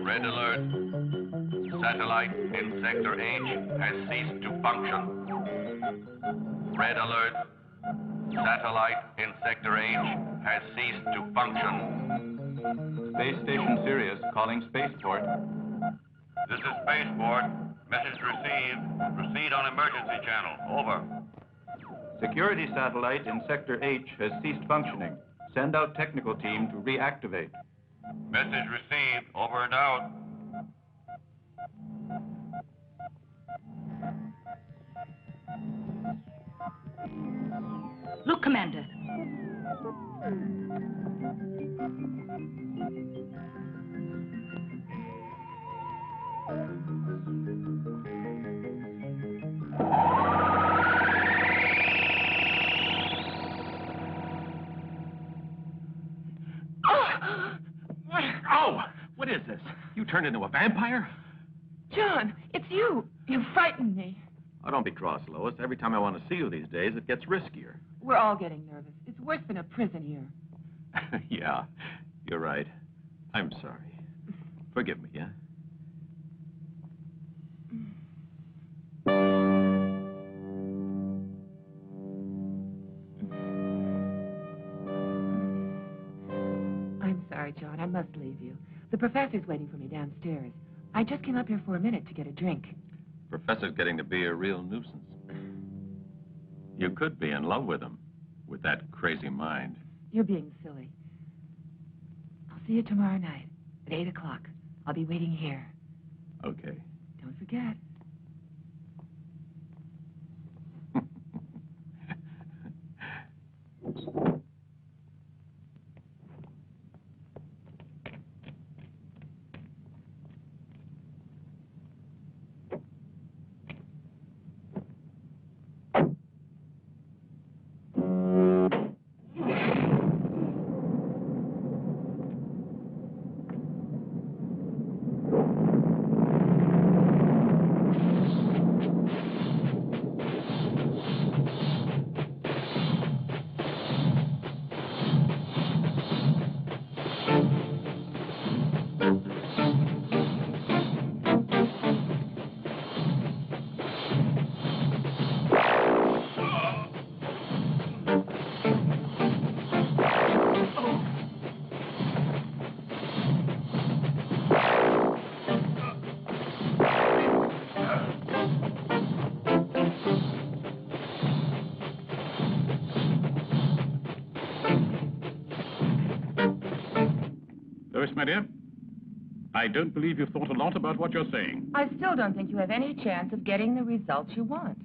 Red alert. Satellite in Sector H has ceased to function. Red alert. Satellite in Sector H has ceased to function. Space Station Sirius calling Spaceport. This is Spaceport. Message received. Proceed on emergency channel. Over. Security satellite in Sector H has ceased functioning. Send out technical team to reactivate. Message received. Over and out. Look, Commander. Oh! What is this? You turned into a vampire? John, it's you. You frightened me. Oh, don't be cross, Lois. Every time I want to see you these days, it gets riskier. We're all getting nervous. It's worse than a prison here. Yeah, you're right. I'm sorry. Forgive me, yeah? I'm sorry, John. I must leave you. The professor's waiting for me downstairs. I just came up here for a minute to get a drink. Professor's getting to be a real nuisance. You could be in love with him, with that crazy mind. You're being silly. I'll see you tomorrow night at 8 o'clock. I'll be waiting here. Okay. Don't forget. My dear, I don't believe you've thought a lot about what you're saying. I still don't think you have any chance of getting the results you want.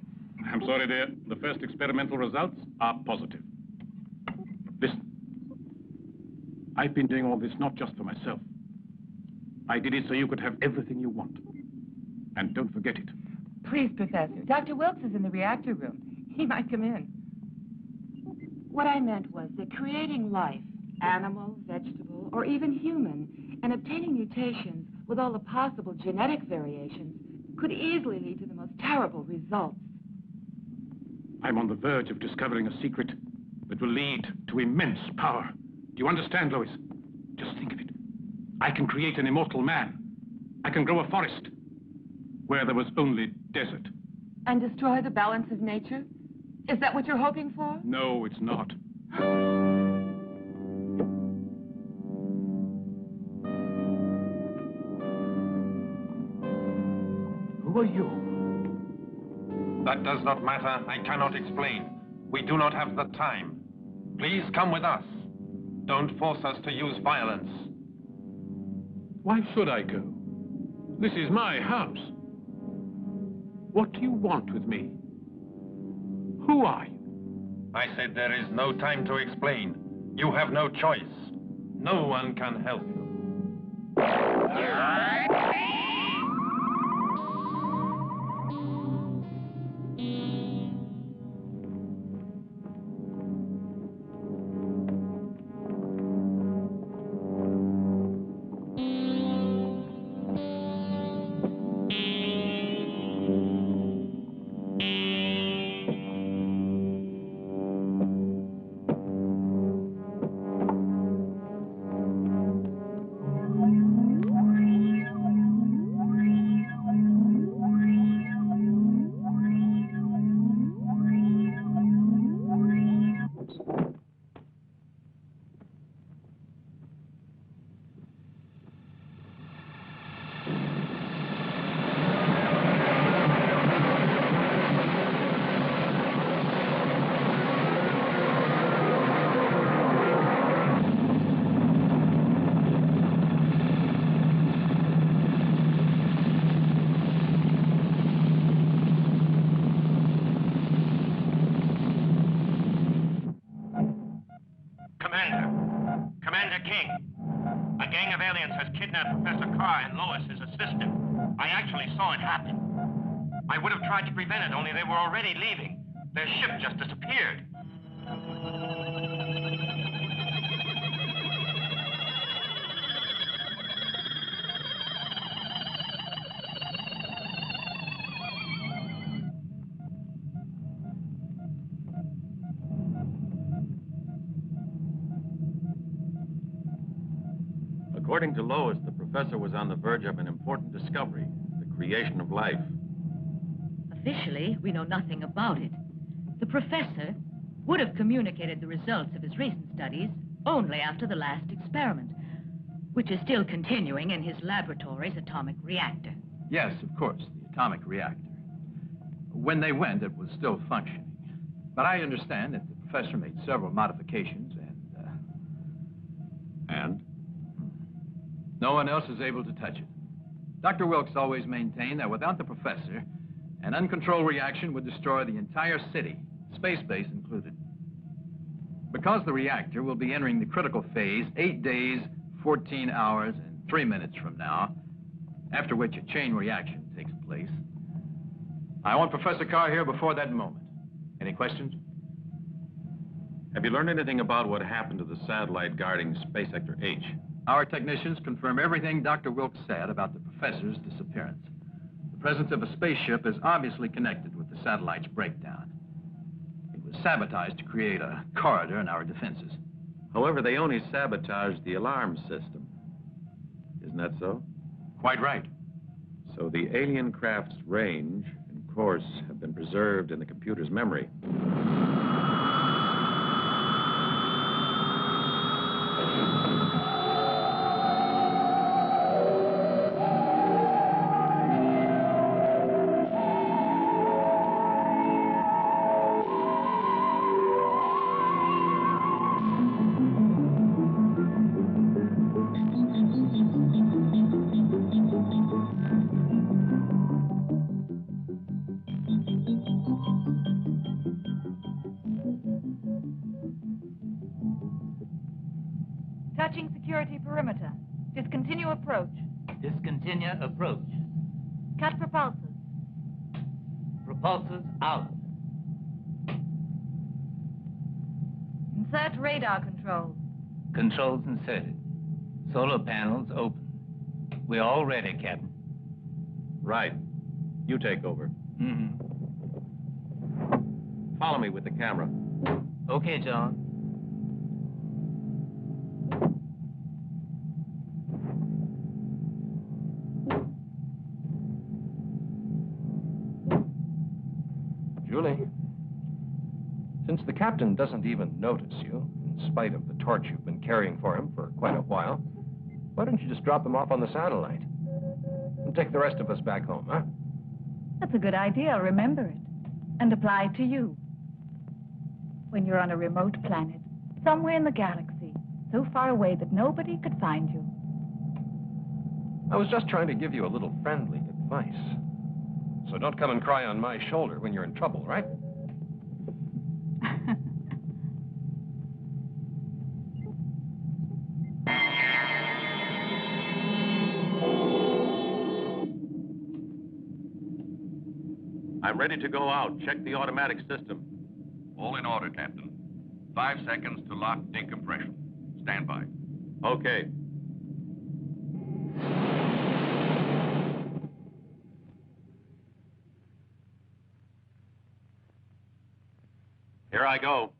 I'm sorry, dear. The first experimental results are positive. Listen. I've been doing all this not just for myself. I did it so you could have everything you want. And don't forget it. Please, Professor. Dr. Wilkes is in the reactor room. He might come in. What I meant was that creating life, animal, vegetable, or even human, and obtaining mutations with all the possible genetic variations could easily lead to the most terrible results. I'm on the verge of discovering a secret that will lead to immense power. Do you understand, Lois? Just think of it. I can create an immortal man. I can grow a forest where there was only desert. And destroy the balance of nature? Is that what you're hoping for? No, it's not. Who are you? That does not matter. I cannot explain. We do not have the time. Please come with us. Don't force us to use violence. Why should I go? This is my house. What do you want with me? Who are you? I said there is no time to explain. You have no choice. No one can help you. Commander King. A gang of aliens has kidnapped Professor Carr and Lois, his assistant. I actually saw it happen. I would have tried to prevent it, only they were already leaving. Their ship just disappeared. According to Lois, the professor was on the verge of an important discovery, the creation of life. Officially, we know nothing about it. The professor would have communicated the results of his recent studies only after the last experiment, which is still continuing in his laboratory's atomic reactor. Yes, of course, the atomic reactor. When they went, it was still functioning. But I understand that the professor made several modifications And? no one else is able to touch it. Dr. Wilkes always maintained that without the professor, an uncontrolled reaction would destroy the entire city, space base included. Because the reactor will be entering the critical phase 8 days, 14 hours, and 3 minutes from now, after which a chain reaction takes place, I want Professor Carr here before that moment. Any questions? Have you learned anything about what happened to the satellite guarding Space Sector H? Our technicians confirm everything Dr. Wilkes said about the professor's disappearance. The presence of a spaceship is obviously connected with the satellite's breakdown. It was sabotaged to create a corridor in our defenses. However, they only sabotaged the alarm system. Isn't that so? Quite right. So the alien craft's range and course have been preserved in the computer's memory. Touching security perimeter. Discontinue approach. Discontinue approach. Cut propulsors. Propulsors out. Insert radar controls. Controls inserted. Solar panels open. We're all ready, Captain. Right. You take over. Mm-hmm. Follow me with the camera. Okay, John. Julie, since the captain doesn't even notice you, in spite of the torch you've been carrying for him for quite a while, why don't you just drop him off on the satellite? And take the rest of us back home, huh? That's a good idea. Remember it. And apply it to you. When you're on a remote planet, somewhere in the galaxy, so far away that nobody could find you. I was just trying to give you a little friendly advice. So don't come and cry on my shoulder when you're in trouble, right? I'm ready to go out. Check the automatic system. All in order, Captain. 5 seconds to lock decompression. Stand by. Okay. Here I go.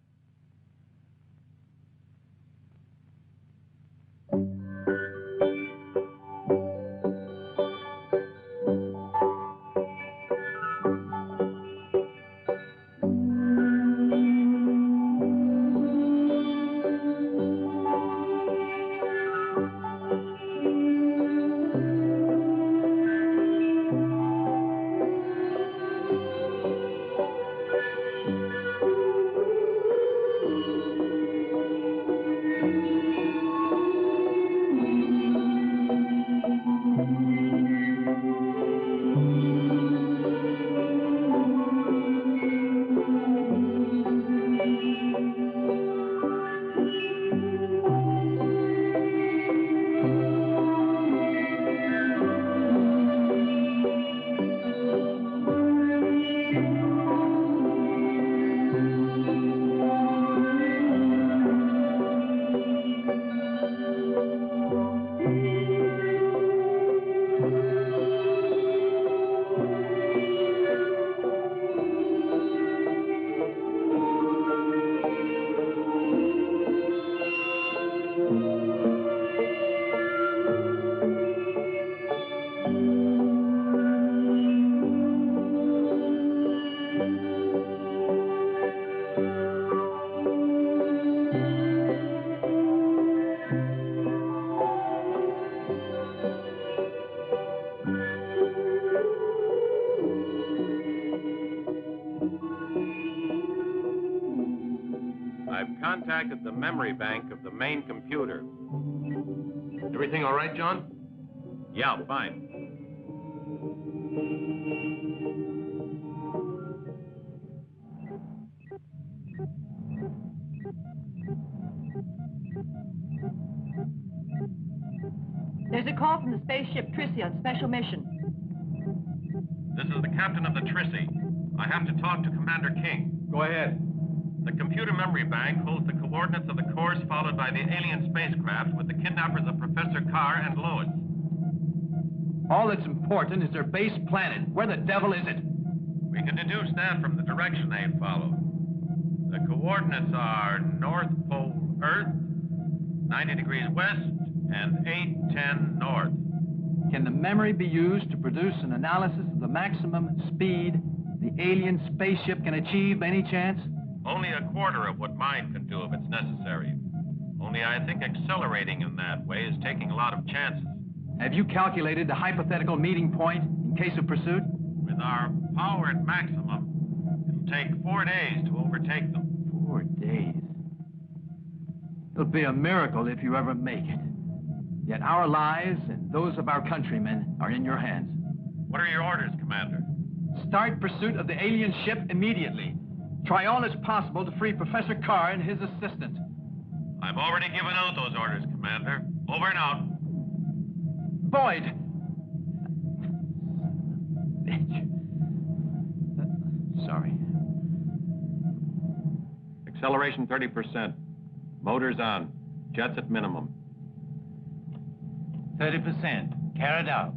the memory bank of the main computer. Everything all right, John? Yeah, fine. There's a call from the spaceship Trissy on special mission. This is the captain of the Trissy. I have to talk to Commander King. Go ahead. The computer memory bank holds the coordinates of the course followed by the alien spacecraft with the kidnappers of Professor Carr and Lois. All that's important is their base planet. Where the devil is it? We can deduce that from the direction they followed. The coordinates are North Pole Earth, 90 degrees west, and 810 north. Can the memory be used to produce an analysis of the maximum speed the alien spaceship can achieve by any chance? Only a quarter of what mine can do if it's necessary. Only I think accelerating in that way is taking a lot of chances. Have you calculated the hypothetical meeting point in case of pursuit? With our power at maximum, it'll take 4 days to overtake them. 4 days? It'll be a miracle if you ever make it. Yet our lives and those of our countrymen are in your hands. What are your orders, Commander? Start pursuit of the alien ship immediately. Try all as possible to free Professor Carr and his assistant. I've already given out those orders, Commander. Over and out. Boyd! Bitch. Sorry. Acceleration 30%. Motors on. Jets at minimum. 30%. Carried out.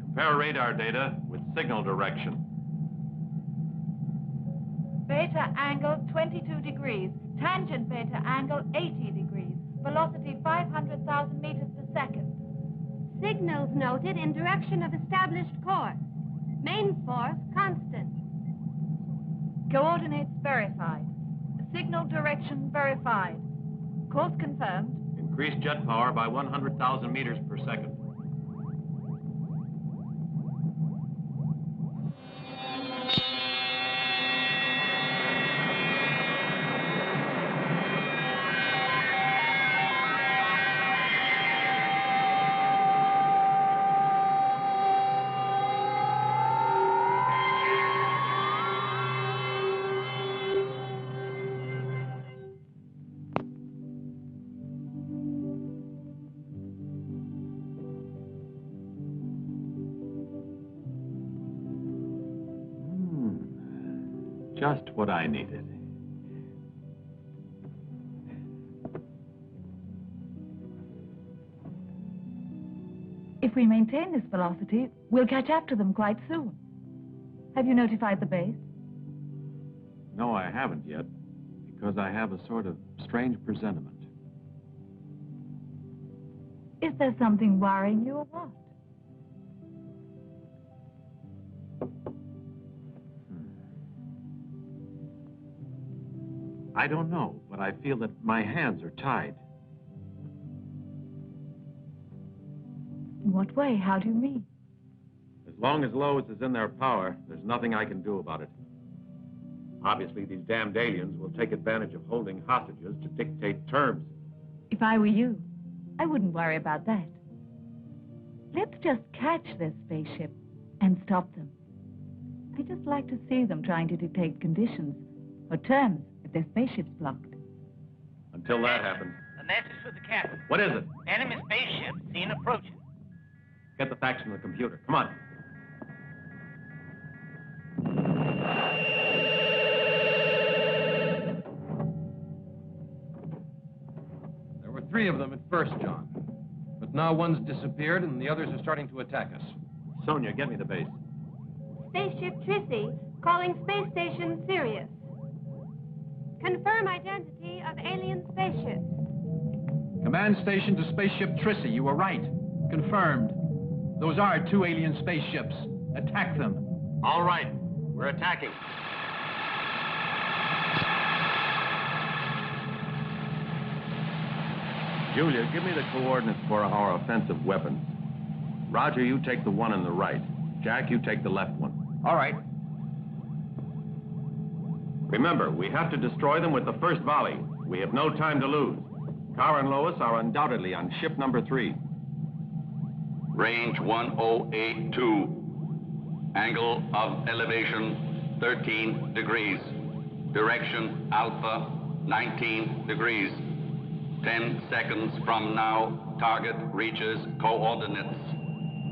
Compare radar data with signal direction. Beta angle 22 degrees. Tangent beta angle 80 degrees. Velocity 500,000 meters per second. Signals noted in direction of established course. Main force constant. Coordinates verified. Signal direction verified. Course confirmed. Increase jet power by 100,000 meters per second. Just what I needed. If we maintain this velocity, we'll catch up to them quite soon. Have you notified the base? No, I haven't yet, because I have a sort of strange presentiment. Is there something worrying you or what? I don't know, but I feel that my hands are tied. In what way? How do you mean? As long as Lois is in their power, there's nothing I can do about it. Obviously, these damned aliens will take advantage of holding hostages to dictate terms. If I were you, I wouldn't worry about that. Let's just catch this spaceship and stop them. I just like to see them trying to dictate conditions or terms if their spaceship's blocked. Until that happens. A message for the captain. What is it? Enemy spaceship seen approaching. Get the facts from the computer. Come on. There were 3 of them at first, John. But now one's disappeared and the others are starting to attack us. Sonia, get me the base. Spaceship Trissy, calling space station Sirius. Confirm identity of alien spaceship. Command station to spaceship Trissy. You were right. Confirmed. Those are 2 alien spaceships. Attack them. All right. We're attacking. Julia, give me the coordinates for our offensive weapons. Roger, you take the one on the right. Jack, you take the left one. All right. Remember, we have to destroy them with the first volley. We have no time to lose. Carr and Lois are undoubtedly on ship number 3. Range 1082. Angle of elevation 13 degrees. Direction Alpha 19 degrees. 10 seconds from now, target reaches coordinates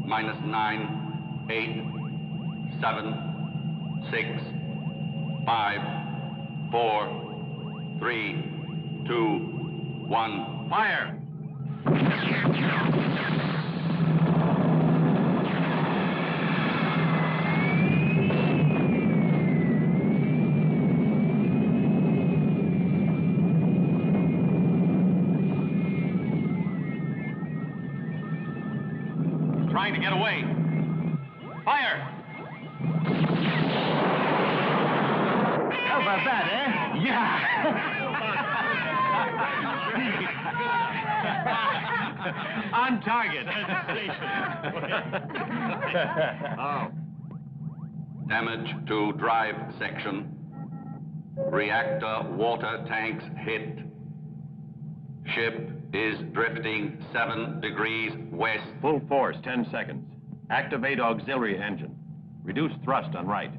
-9, 8, 7, 6, 5, 4, 3, 2, 1. Fire! Trying to get away. Fire! How about that, eh? Yeah! On target. Oh. Damage to drive section. Reactor water tanks hit. Ship is drifting 7 degrees west. Full force, 10 seconds. Activate auxiliary engine. Reduce thrust on right.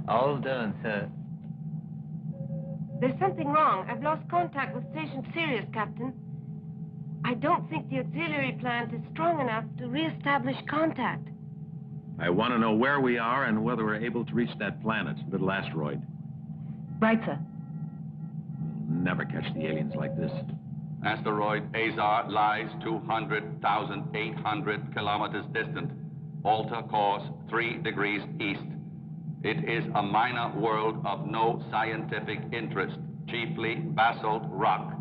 All done, sir. There's something wrong. I've lost contact with Station Sirius, Captain. I don't think the auxiliary plant is strong enough to re-establish contact. I want to know where we are and whether we're able to reach that planet, little asteroid. Right, sir. We'll never catch the aliens like this. Asteroid Azar lies 200,800 kilometers distant. Alter course 3 degrees east. It is a minor world of no scientific interest, chiefly basalt rock.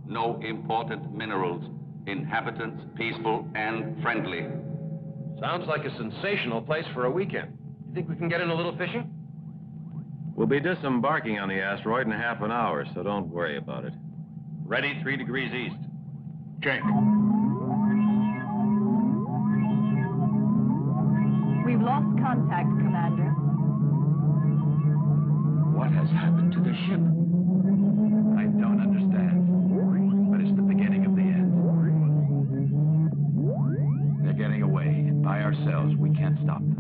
No important minerals. Inhabitants peaceful and friendly. Sounds like a sensational place for a weekend. You think we can get in a little fishing? We'll be disembarking on the asteroid in half an hour, so don't worry about it. Ready, 3 degrees east. Check. We've lost contact, Commander. What has happened to the ship? I don't understand. But it's the beginning of the end. They're getting away, and by ourselves, we can't stop them.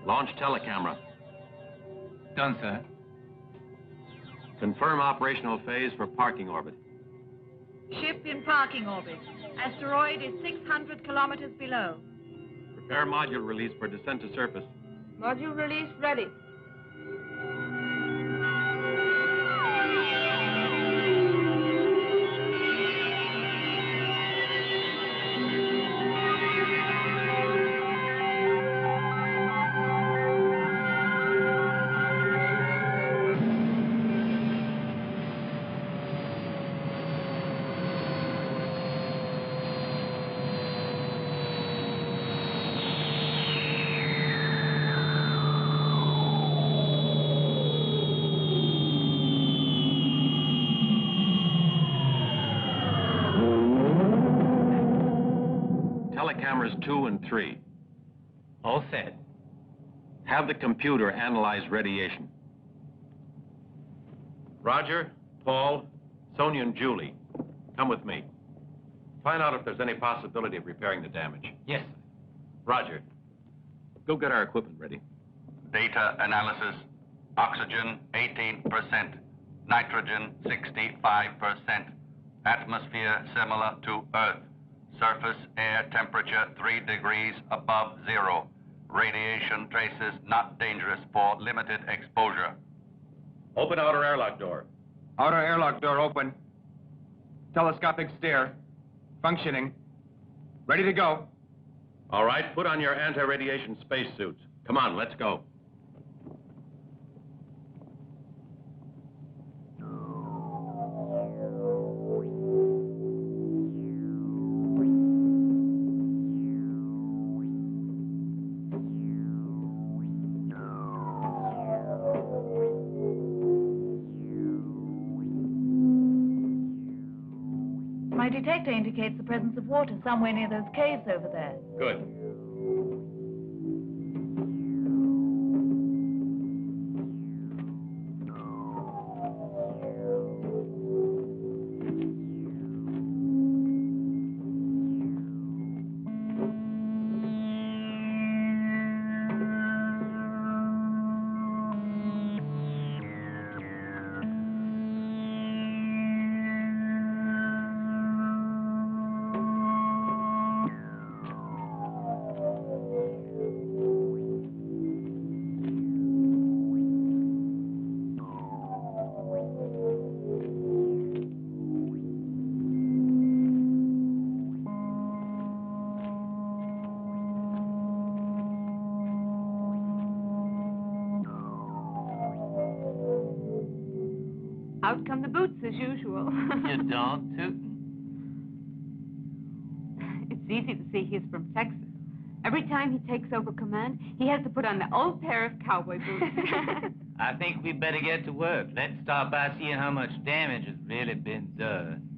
Launch telecamera. Done, sir. Confirm operational phase for parking orbit. Ship in parking orbit. Asteroid is 600 kilometers below. Prepare module release for descent to surface. Module release ready. Telecameras 2 and 3. All set. Have the computer analyze radiation. Roger, Paul, Sonia and Julie, come with me. Find out if there's any possibility of repairing the damage. Yes, sir. Roger. Go get our equipment ready. Data analysis. Oxygen 18%. Nitrogen 65%. Atmosphere similar to Earth. Surface air temperature 3 degrees above zero. Radiation traces not dangerous for limited exposure. Open outer airlock door. Outer airlock door open. Telescopic stair. Functioning. Ready to go. All right, put on your anti-radiation spacesuits. Come on, let's go. detector indicates the presence of water somewhere near those caves over there. Good. Out come the boots as usual. You don't, Tootin'? It's easy to see he's from Texas. Every time he takes over command, he has to put on the old pair of cowboy boots. I think we better get to work. Let's start by seeing how much damage has really been done.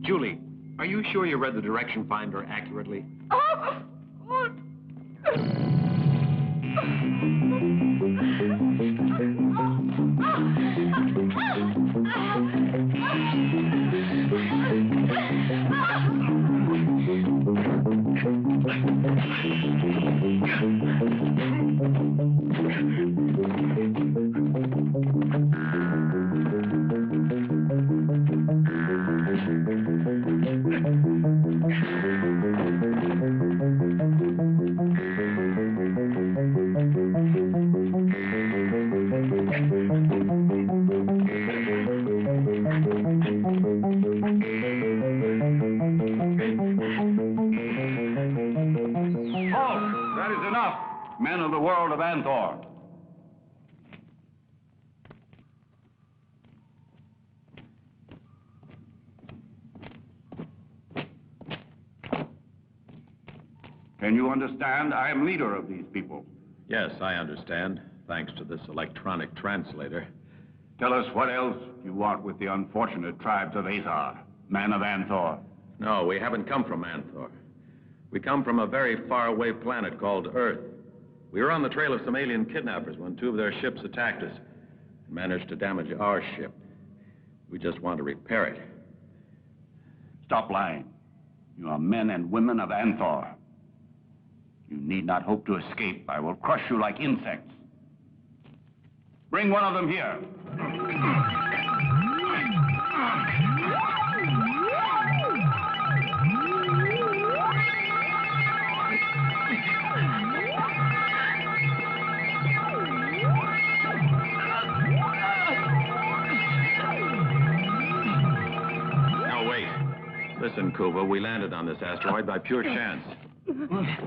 Julie, are you sure you read the direction finder accurately? Oh, what? Men of the world of Anthor. Can you understand? I am leader of these people. Yes, I understand, thanks to this electronic translator. Tell us what else you want with the unfortunate tribes of Azar, men of Anthor. No, we haven't come from Anthor. We come from a very faraway planet called Earth. We were on the trail of some alien kidnappers when two of their ships attacked us and managed to damage our ship. We just want to repair it. Stop lying. You are men and women of Anthor. You need not hope to escape. I will crush you like insects. Bring one of them here. Listen, Kuva, we landed on this asteroid by pure chance.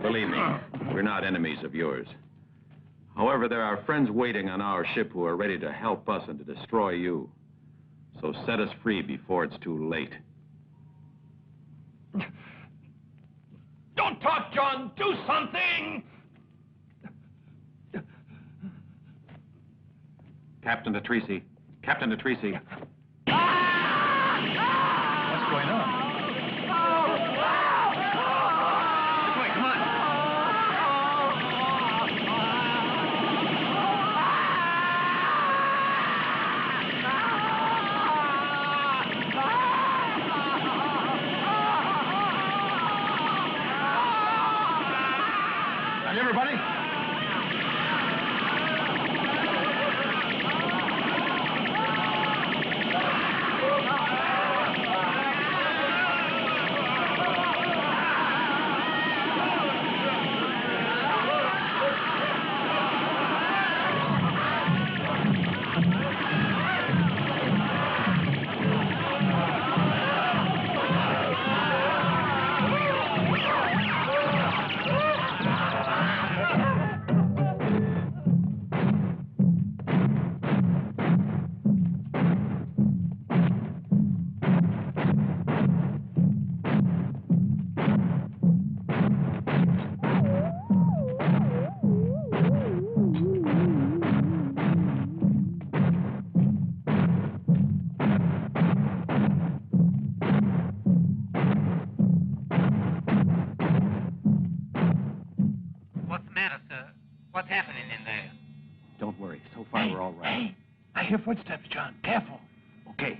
Believe me, we're not enemies of yours. However, there are friends waiting on our ship who are ready to help us and to destroy you. So set us free before it's too late. Don't talk, John! Do something! Captain Patrisi. Captain Patrisi. What's going on? Everybody? What's happening in there? Don't worry. So far, we're all right. Hey, I hear footsteps, John. Careful. Okay.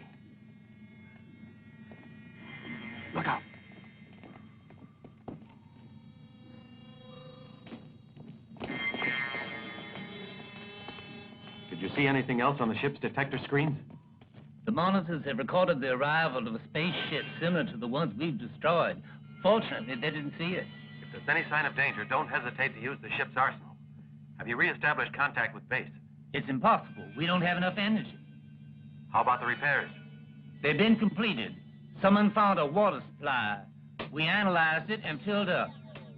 Look out. Did you see anything else on the ship's detector screens? The monitors have recorded the arrival of a spaceship similar to the ones we've destroyed. Fortunately, they didn't see it. If there's any sign of danger, don't hesitate to use the ship's arsenal. Have you reestablished contact with base? It's impossible. We don't have enough energy. How about the repairs? They've been completed. Someone found a water supply. We analyzed it and filled up.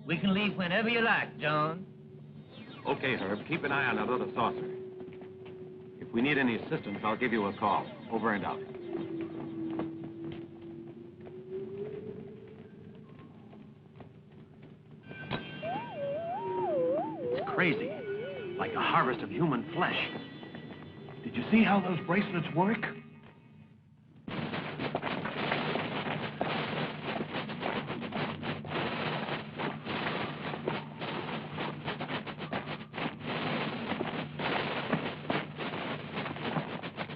We can leave whenever you like, John. Okay, Herb. Keep an eye on that other saucer. If we need any assistance, I'll give you a call. Over and out. It's crazy. Like a harvest of human flesh. Did you see how those bracelets work?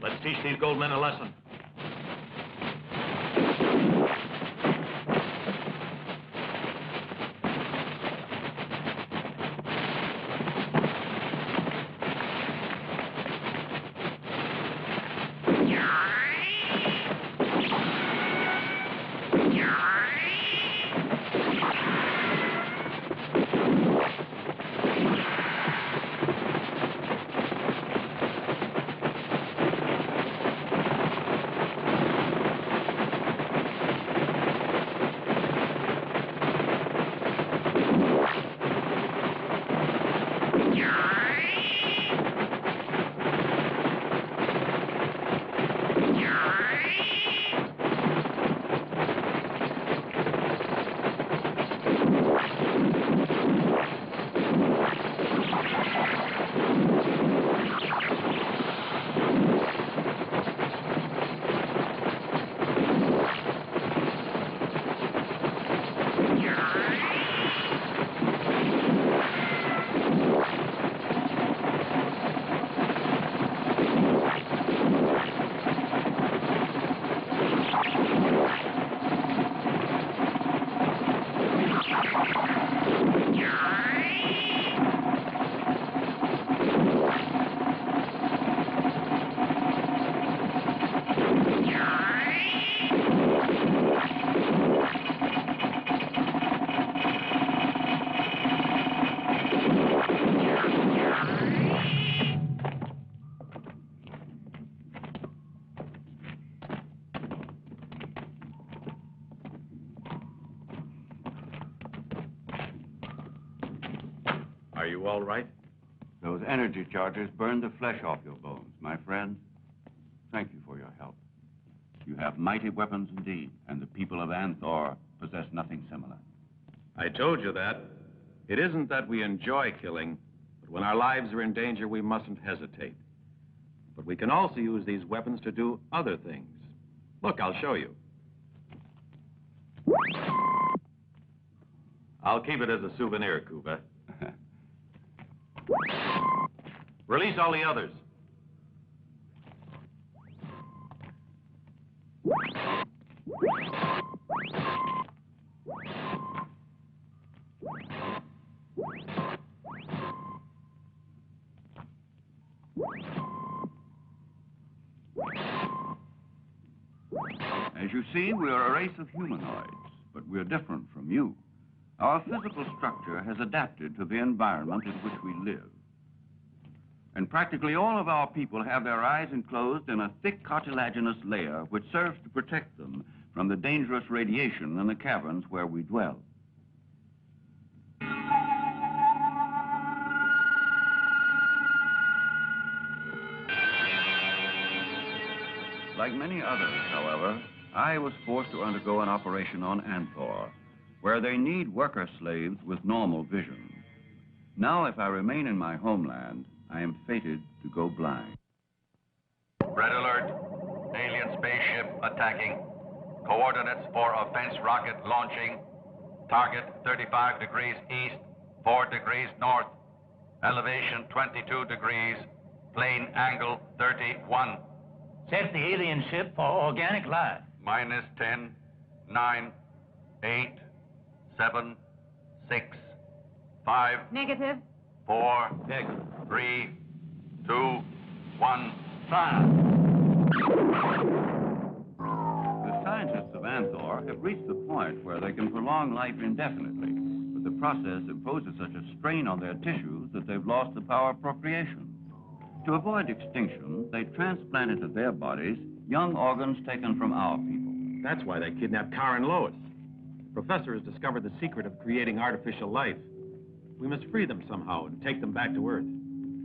Let's teach these gold men a lesson. Are you all right? Those energy charges burned the flesh off your bones, my friend. Thank you for your help. You have mighty weapons indeed, and the people of Anthor possess nothing similar. I told you that. It isn't that we enjoy killing, but when our lives are in danger, we mustn't hesitate. But we can also use these weapons to do other things. Look, I'll show you. I'll keep it as a souvenir, Cuba. Release all the others. As you see, we are a race of humanoids, but we're different from you. Our physical structure has adapted to the environment in which we live. And practically all of our people have their eyes enclosed in a thick cartilaginous layer which serves to protect them from the dangerous radiation in the caverns where we dwell. Like many others, however, I was forced to undergo an operation on Anthor, where they need worker slaves with normal vision. Now, if I remain in my homeland, I am fated to go blind. Red alert. Alien spaceship attacking. Coordinates for offense rocket launching. Target 35 degrees east, 4 degrees north. Elevation 22 degrees. Plane angle 31. Set the alien ship for organic life. Minus 10, 9, 8, 7, 6, 5. Negative. 4, 3, 2, 1, fire. The scientists of Anthor have reached the point where they can prolong life indefinitely, but the process imposes such a strain on their tissues that they've lost the power of procreation. To avoid extinction, they transplant into their bodies young organs taken from our people. That's why they kidnapped Carr and Lois. The professor has discovered the secret of creating artificial life. We must free them somehow and take them back to Earth.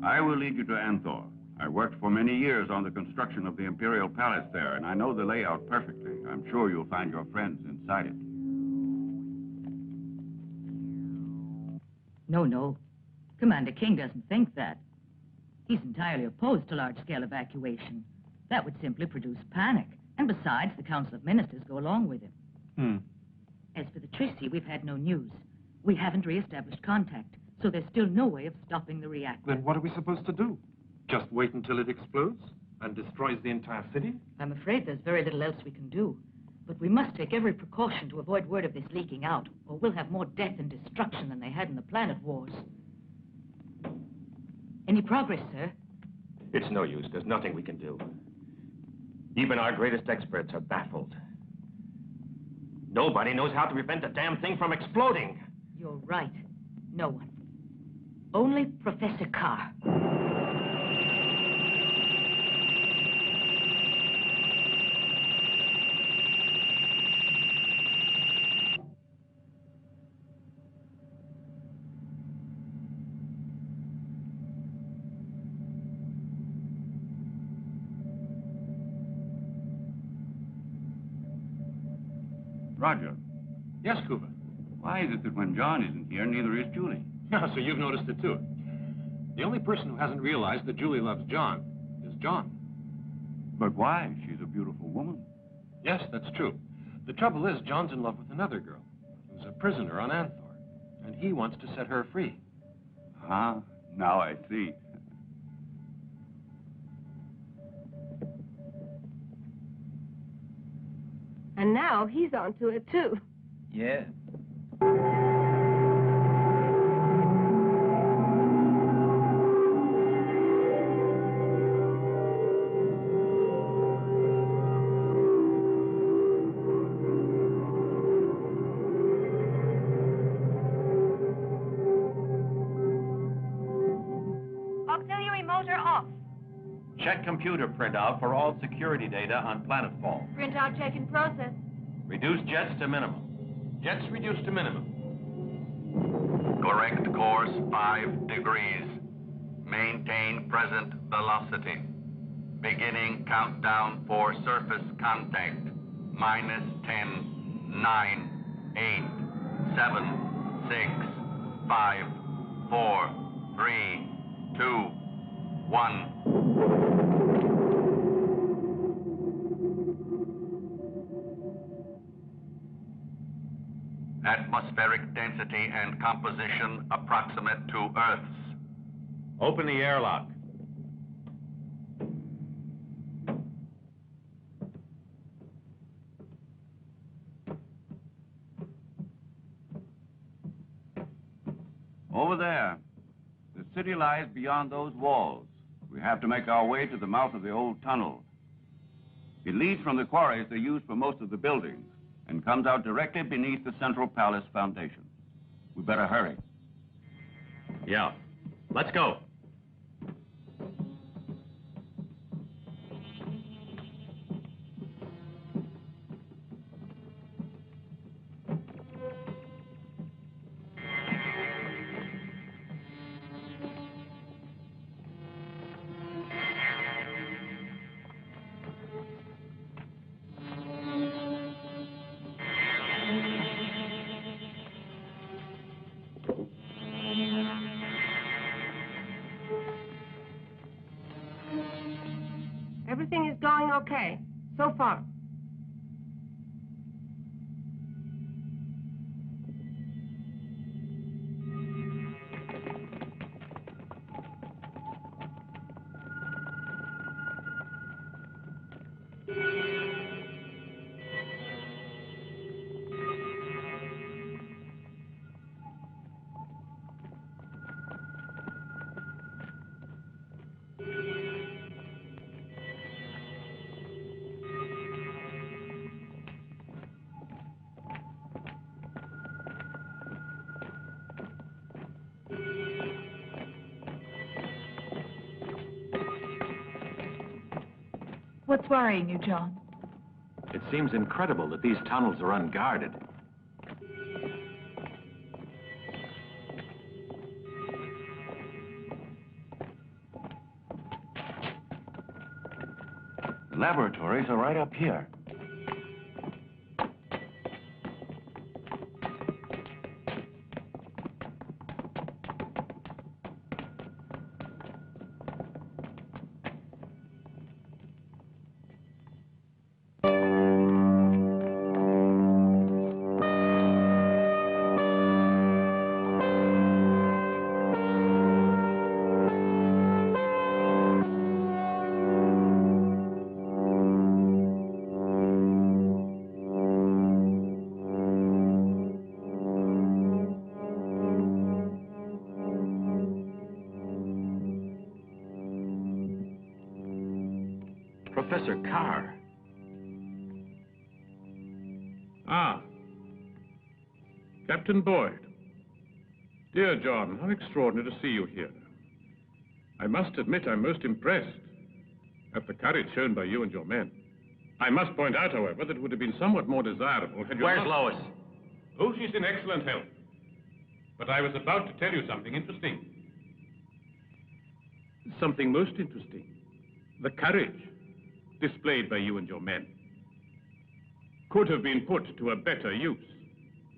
I will lead you to Anthor. I worked for many years on the construction of the Imperial Palace there, and I know the layout perfectly. I'm sure you'll find your friends inside it. No. Commander King doesn't think that. He's entirely opposed to large-scale evacuation. That would simply produce panic. And besides, the Council of Ministers go along with him. As for the Trissy, we've had no news. We haven't re-established contact, so there's still no way of stopping the reactor. Then what are we supposed to do? Just wait until it explodes and destroys the entire city? I'm afraid there's very little else we can do. But we must take every precaution to avoid word of this leaking out, or we'll have more death and destruction than they had in the Planet Wars. Any progress, sir? It's no use. There's nothing we can do. Even our greatest experts are baffled. Nobody knows how to prevent the damn thing from exploding. You're right. No one. Only Professor Carr. Roger. Yes, Cuba. Why is it that when John isn't here, neither is Julie? So you've noticed it, too. The only person who hasn't realized that Julie loves John is John. But why? She's a beautiful woman. Yes, that's true. The trouble is, John's in love with another girl who's a prisoner on Anthor, and he wants to set her free. Ah, now I see. And now he's onto it, too. Yeah. Auxiliary motor off. Check computer printout for all security data on planetfall. Printout check in process. Reduce jets to minimum. Jets reduced to minimum. Correct course 5 degrees. Maintain present velocity. Beginning countdown for surface contact. Minus 10, 9, 8, 7, 6, 5, 4, 3, 2, 1. Atmospheric density and composition approximate to Earth's. Open the airlock. Over there. The city lies beyond those walls. We have to make our way to the mouth of the old tunnel. It leads from the quarries they use for most of the buildings and comes out directly beneath the Central Palace foundation. We better hurry. Yeah. Let's go. Everything is going okay, so far. What's worrying you, John? It seems incredible that these tunnels are unguarded. The laboratories are right up here. Professor Carr. Ah. Captain Boyd. Dear John, how extraordinary to see you here. I must admit I'm most impressed at the courage shown by you and your men. I must point out, however, that it would have been somewhat more desirable had you Where's not... Lois? Oh, she's in excellent health. But I was about to tell you something interesting. Something most interesting. The courage displayed by you and your men could have been put to a better use.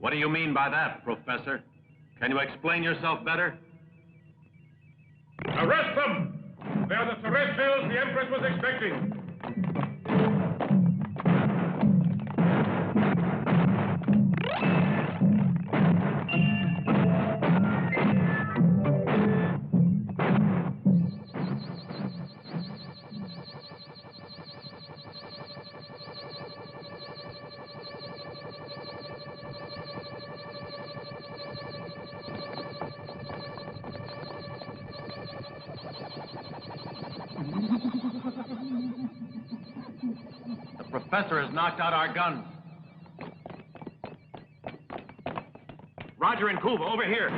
What do you mean by that, Professor? Can you explain yourself better? Arrest them! They are the terrestrials the Empress was expecting. The professor has knocked out our guns. Roger and Kuba, over here.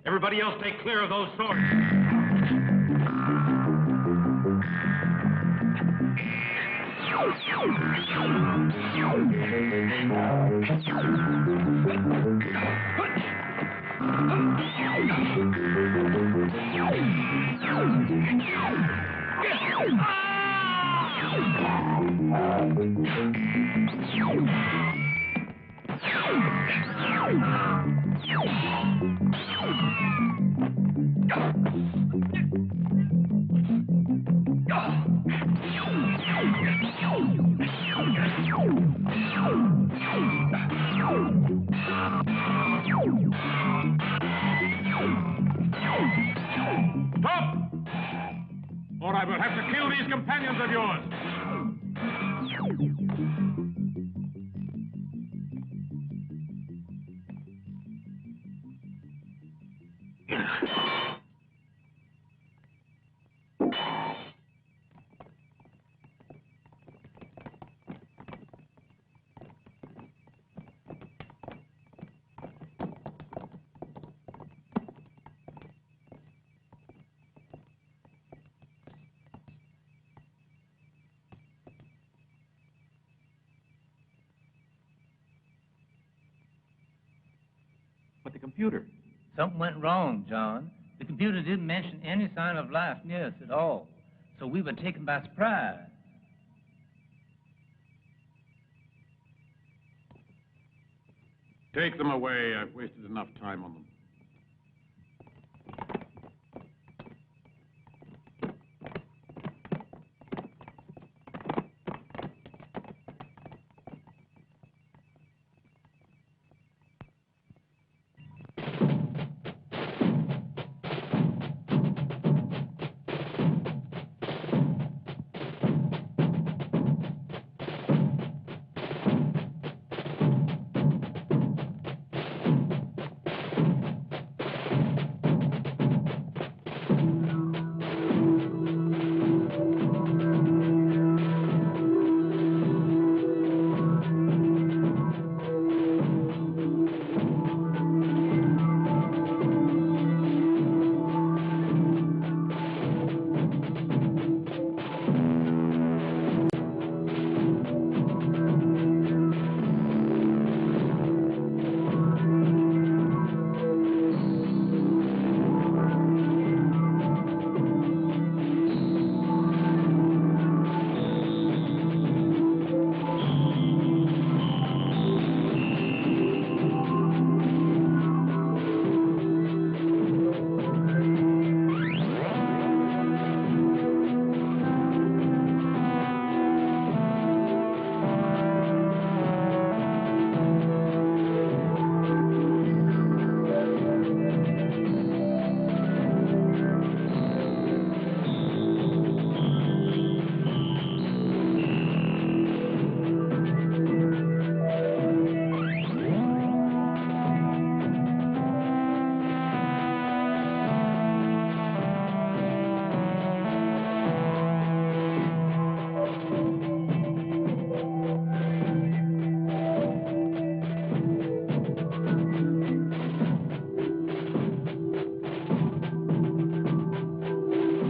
Everybody else take clear of those swords. Stop! Or I will have to kill these companions of yours. But the computer. Something went wrong, John. The computer didn't mention any sign of life near us at all. So we were taken by surprise. Take them away. I've wasted enough time on them.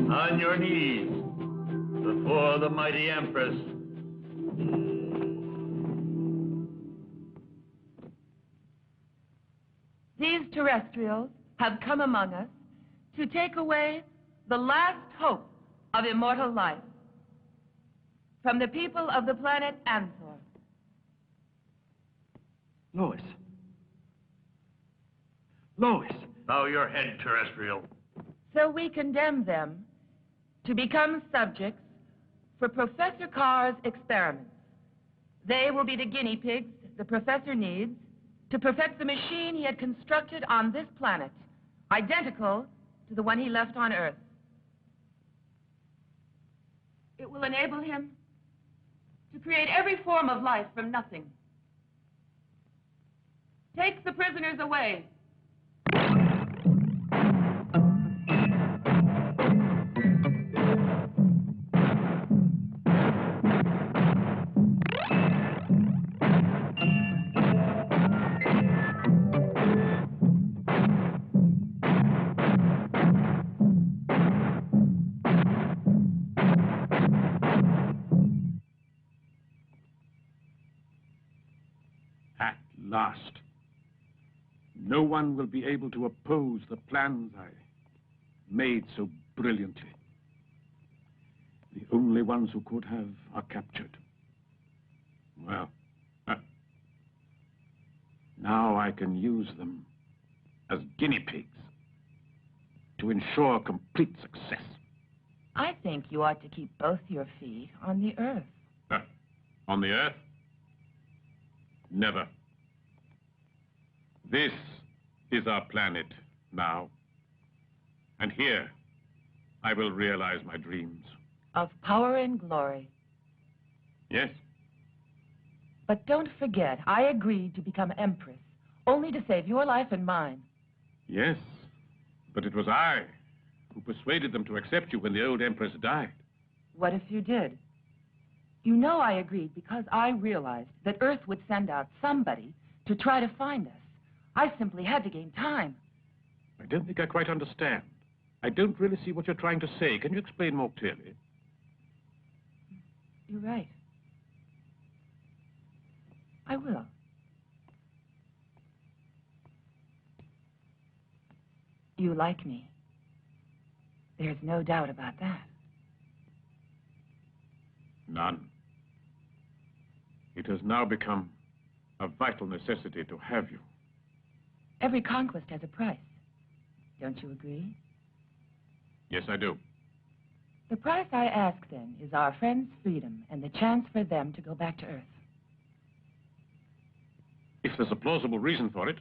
On your knees before the mighty Empress. These terrestrials have come among us to take away the last hope of immortal life from the people of the planet Anthor. Lois. Lois. Bow your head, terrestrial. So we condemn them to become subjects for Professor Carr's experiments. They will be the guinea pigs the professor needs to perfect the machine he had constructed on this planet, identical to the one he left on Earth. It will enable him to create every form of life from nothing. Take the prisoners away. At last, no one will be able to oppose the plans I made so brilliantly. The only ones who could have are captured. Well, now I can use them as guinea pigs to to ensure complete success. I think you ought to keep both your feet on the earth. On the Earth? Never. This is our planet now. And here, I will realize my dreams. Of power and glory. Yes? But don't forget, I agreed to become Empress, only to save your life and mine. Yes, but it was I who persuaded them to accept you when the old Empress died. What if you did? You know I agreed because I realized that Earth would send out somebody to try to find us. I simply had to gain time. I don't think I quite understand. I don't really see what you're trying to say. Can you explain more clearly? You're right. I will. You like me. There's no doubt about that. None. It has now become a vital necessity to have you. Every conquest has a price. Don't you agree? Yes, I do. The price I ask, then, is our friends' freedom and the chance for them to go back to Earth. If there's a plausible reason for it,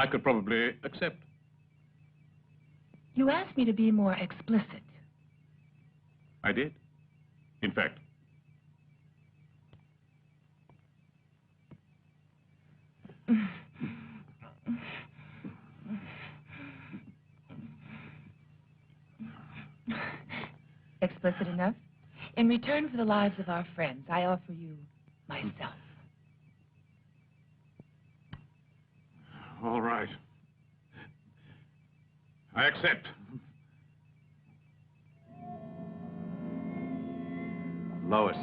I could probably accept. You asked me to be more explicit. I did. In fact. Explicit enough? In return for the lives of our friends, I offer you myself. All right. I accept. Lois,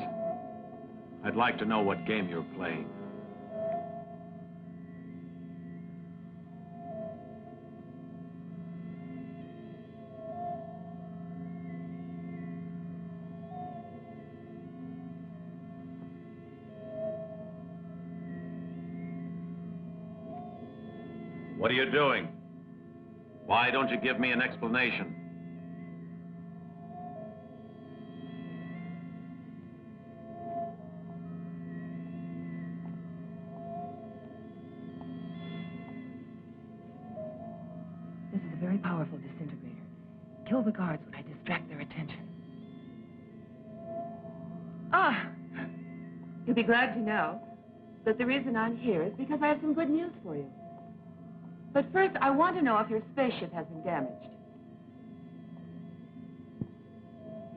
I'd like to know what game you're playing. What are you doing? Why don't you give me an explanation? This is a very powerful disintegrator. Kill the guards when I distract their attention. Ah! You'll be glad to know that the reason I'm here is because I have some good news for you. But first, I want to know if your spaceship has been damaged.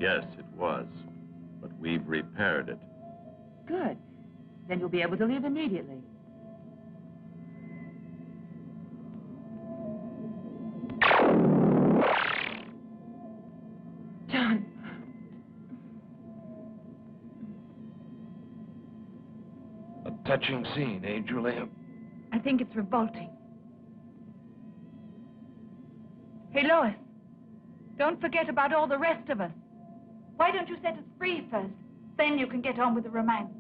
Yes, it was. But we've repaired it. Good. Then you'll be able to leave immediately. John. A touching scene, eh, Julia? I think it's revolting. Hey, Lois, don't forget about all the rest of us. Why don't you set us free first? Then you can get on with the romance.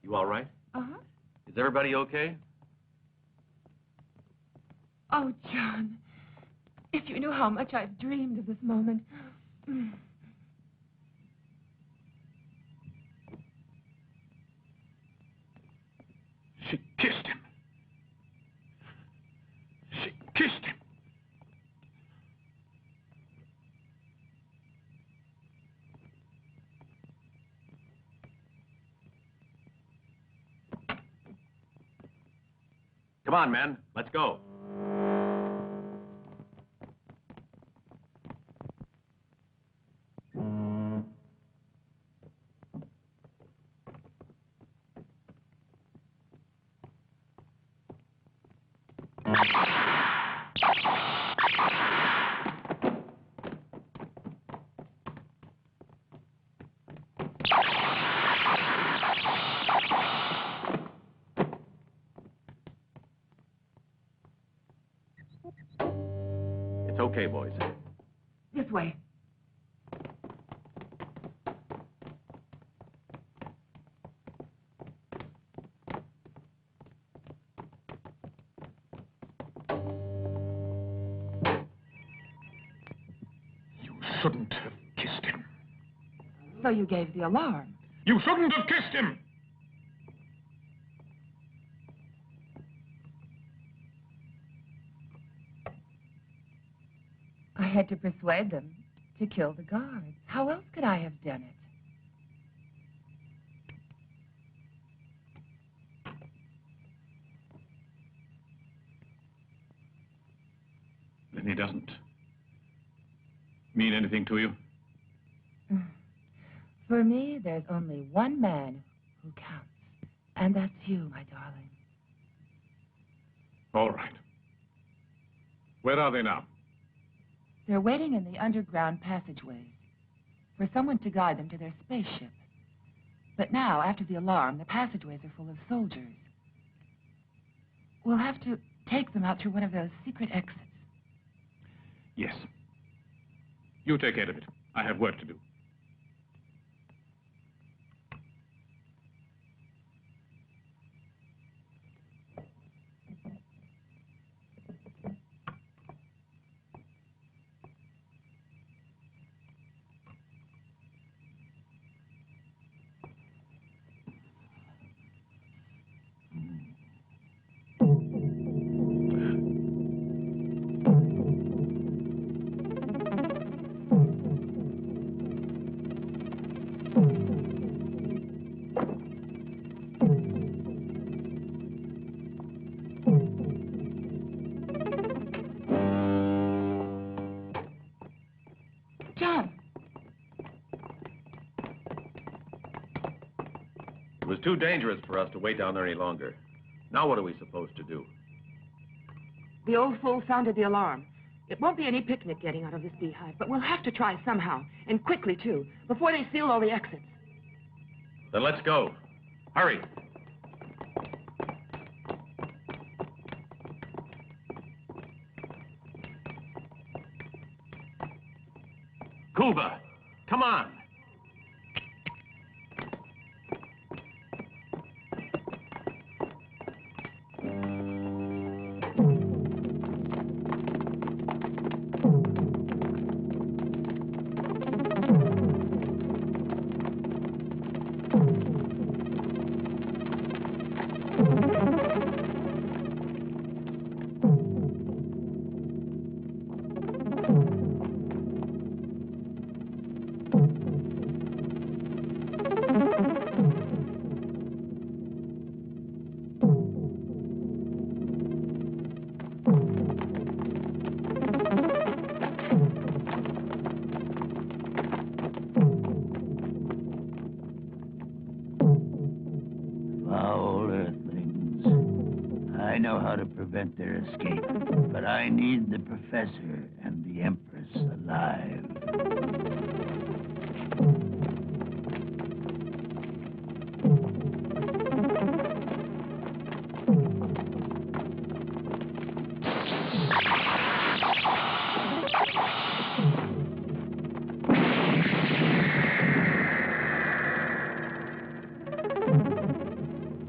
You all right? Uh-huh. Is everybody okay? Oh, John, if you knew how much I've dreamed of this moment. She kissed him. She kissed him. Come on, men. Let's go. Okay, boys. This way. You shouldn't have kissed him. So you gave the alarm. You shouldn't have kissed him! I had to persuade them to kill the guards. How else could I have done it? Then he doesn't mean anything to you? For me, there's only one man who counts, and that's you, my darling. All right. Where are they now? They're waiting in the underground passageways for someone to guide them to their spaceship. But now, after the alarm, the passageways are full of soldiers. We'll have to take them out through one of those secret exits. Yes. You take care of it. I have work to do. It was too dangerous for us to wait down there any longer. Now what are we supposed to do? The old fool sounded the alarm. It won't be any picnic getting out of this beehive, but we'll have to try somehow, and quickly, too, before they seal all the exits. Then let's go. Hurry. Cuba, come on. Prevent their escape, but I need the professor and the Empress alive.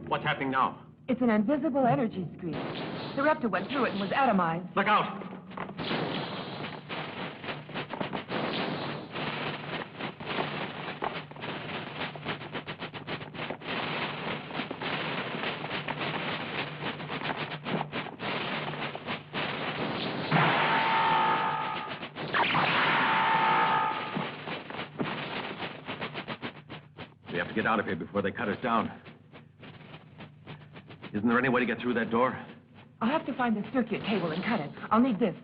What's happening now? It's an invisible energy screen. The Repta went through it and was atomized. Look out! We have to get out of here before they cut us down. Isn't there any way to get through that door? I'll have to find the circuit cable and cut it. I'll need this.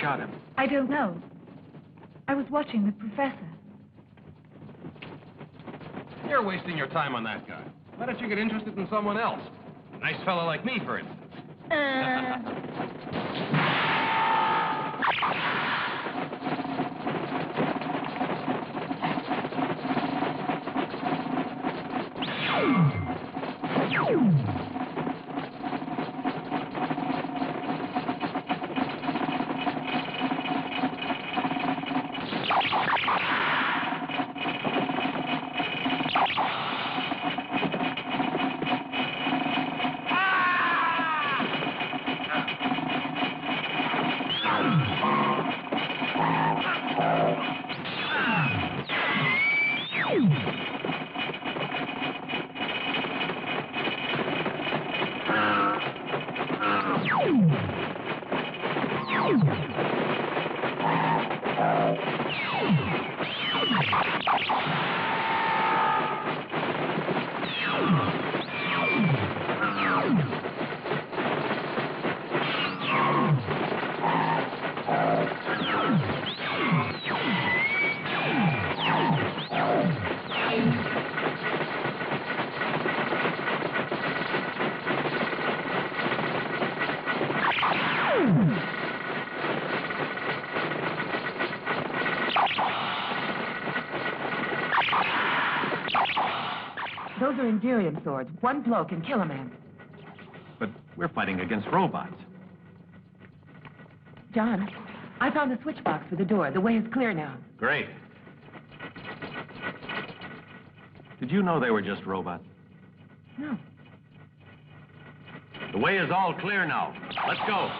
shot him? I don't know. I was watching the professor. You're wasting your time on that guy. Why don't you get interested in someone else? A nice fellow like me, for instance. Those are Imperium swords. One blow can kill a man. But we're fighting against robots. John, I found the switch box for the door. The way is clear now. Great. Did you know they were just robots? No. The way is all clear now. Let's go.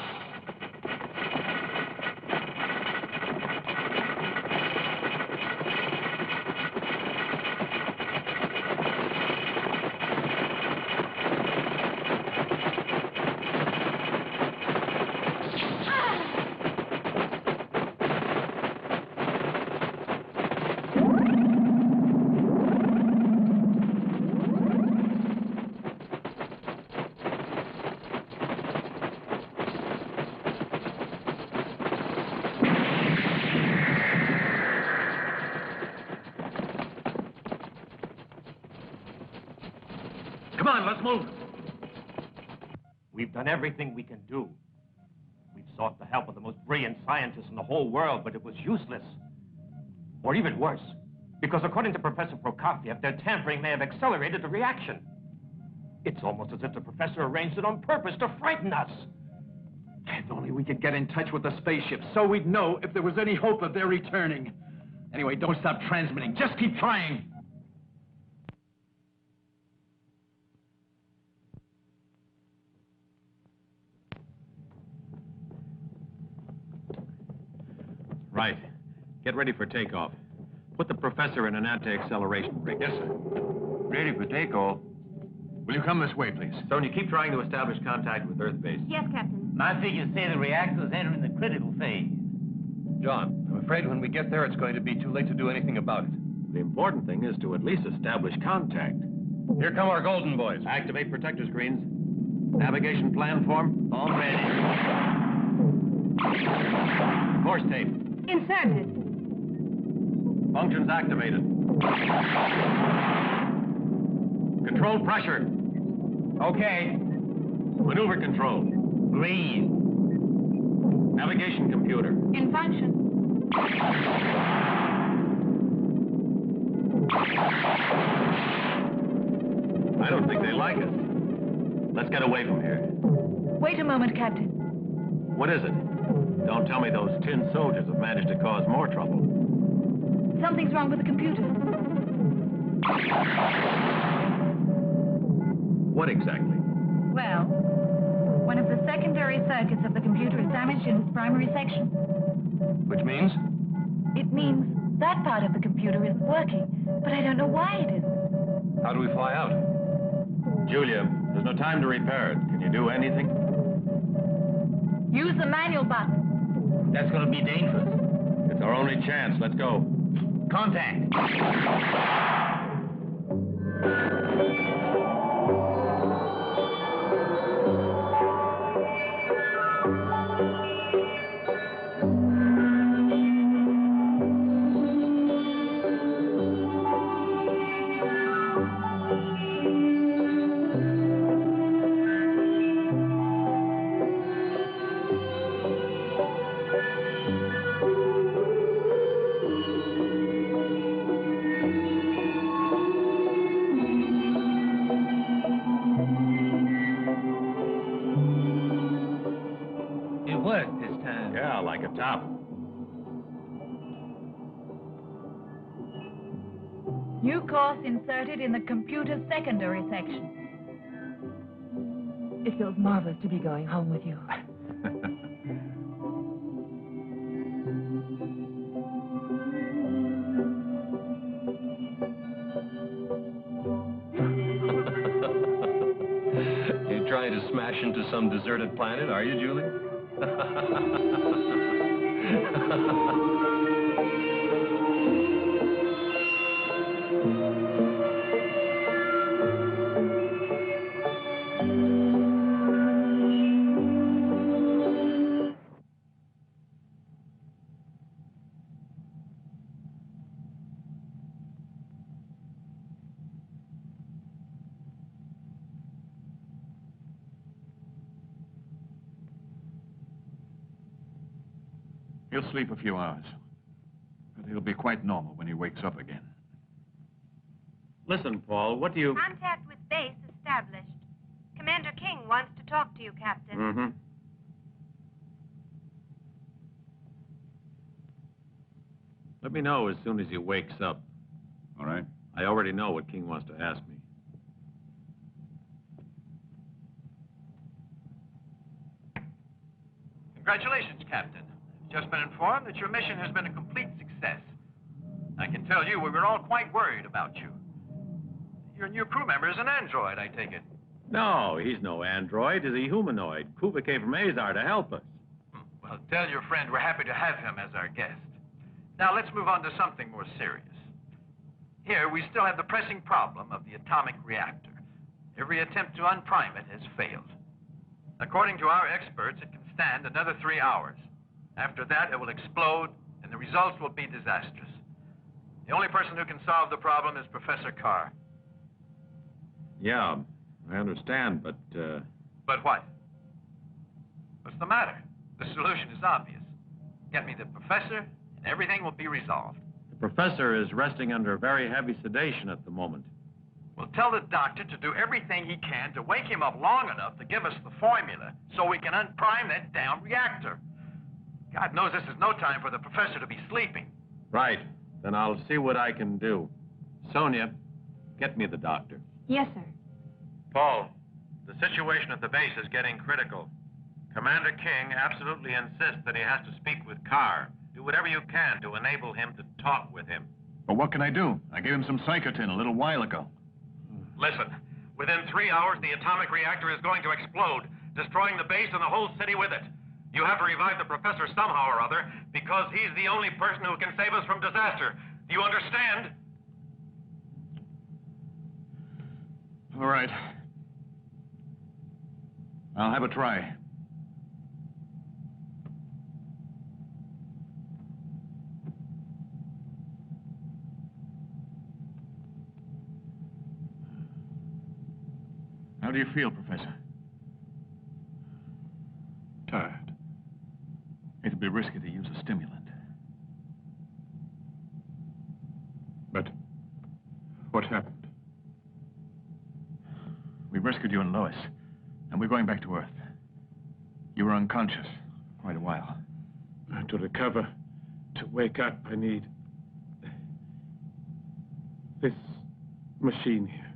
Come on, let's move. We've done everything we can do. We've sought the help of the most brilliant scientists in the whole world, but it was useless. Or even worse, because according to Professor Prokofiev, their tampering may have accelerated the reaction. It's almost as if the professor arranged it on purpose to frighten us. If only we could get in touch with the spaceship so we'd know if there was any hope of their returning. Anyway, don't stop transmitting. Just keep trying. Right. Get ready for takeoff. Put the professor in an anti-acceleration rig. Yes, sir. Ready for takeoff. Will you come this way, please? Sonia, keep trying to establish contact with Earth base. Yes, Captain. My figures say the reactor's entering the critical phase. John, I'm afraid when we get there, it's going to be too late to do anything about it. The important thing is to at least establish contact. Here come our golden boys. Activate protector screens. Navigation plan form. All ready. Course tape. Inserted. Functions activated. Control pressure. Okay. Maneuver control. Green. Navigation computer. In function. I don't think they like us. Let's get away from here. Wait a moment, Captain. What is it? Don't tell me those tin soldiers have managed to cause more trouble. Something's wrong with the computer. What exactly? Well, one of the secondary circuits of the computer is damaged in its primary section. Which means? It means that part of the computer isn't working, but I don't know why it isn't. How do we fly out? Julia, there's no time to repair it. Can you do anything? Use the manual button. That's going to be dangerous. It's our only chance. Let's go. Contact. Top. New course inserted in the computer secondary section. It feels marvelous to be going home with you. You're trying to smash into some deserted planet, are you, Julie? He'll sleep a few hours, but he'll be quite normal when he wakes up again. Listen, Paul, what do you... Contact with base established. Commander King wants to talk to you, Captain. Mm-hmm. Let me know as soon as he wakes up. All right. I already know what King wants to ask me. Congratulations, Captain. I've just been informed that your mission has been a complete success. I can tell you we were all quite worried about you. Your new crew member is an android, I take it. No, he's no android. He's a humanoid. Kuva came from Azar to help us. Well, tell your friend we're happy to have him as our guest. Now, let's move on to something more serious. Here, we still have the pressing problem of the atomic reactor. Every attempt to unprime it has failed. According to our experts, it can stand another 3 hours. After that, it will explode, and the results will be disastrous. The only person who can solve the problem is Professor Carr. Yeah, I understand, but, But what? What's the matter? The solution is obvious. Get me the professor, and everything will be resolved. the professor is resting under very heavy sedation at the moment. Well, tell the doctor to do everything he can to wake him up long enough to give us the formula so we can unprime that damn reactor. God knows this is no time for the professor to be sleeping. Right. Then I'll see what I can do. Sonia, get me the doctor. Yes, sir. Paul, the situation at the base is getting critical. Commander King absolutely insists that he has to speak with Carr. Do whatever you can to enable him to talk with him. But what can I do? I gave him some Psychotin a little while ago. Listen, within 3 hours, the atomic reactor is going to explode, destroying the base and the whole city with it. You have to revive the professor somehow or other, because he's the only person who can save us from disaster. Do you understand? All right. I'll have a try. How do you feel, Professor? Tired. It'd be risky to use a stimulant. But what happened? We rescued you and Lois, and we're going back to Earth. You were unconscious for quite a while. To recover, to wake up, I need this machine here.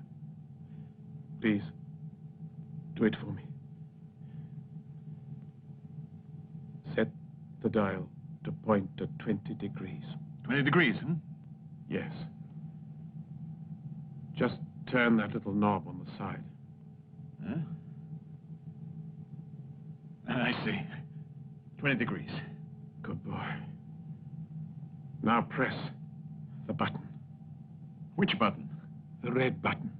Please, do it for me. Set the dial to point at 20 degrees. 20 degrees, hmm? Yes. Just turn that little knob on the side. Huh? I see. 20 degrees. Good boy. Now press the button. Which button? The red button.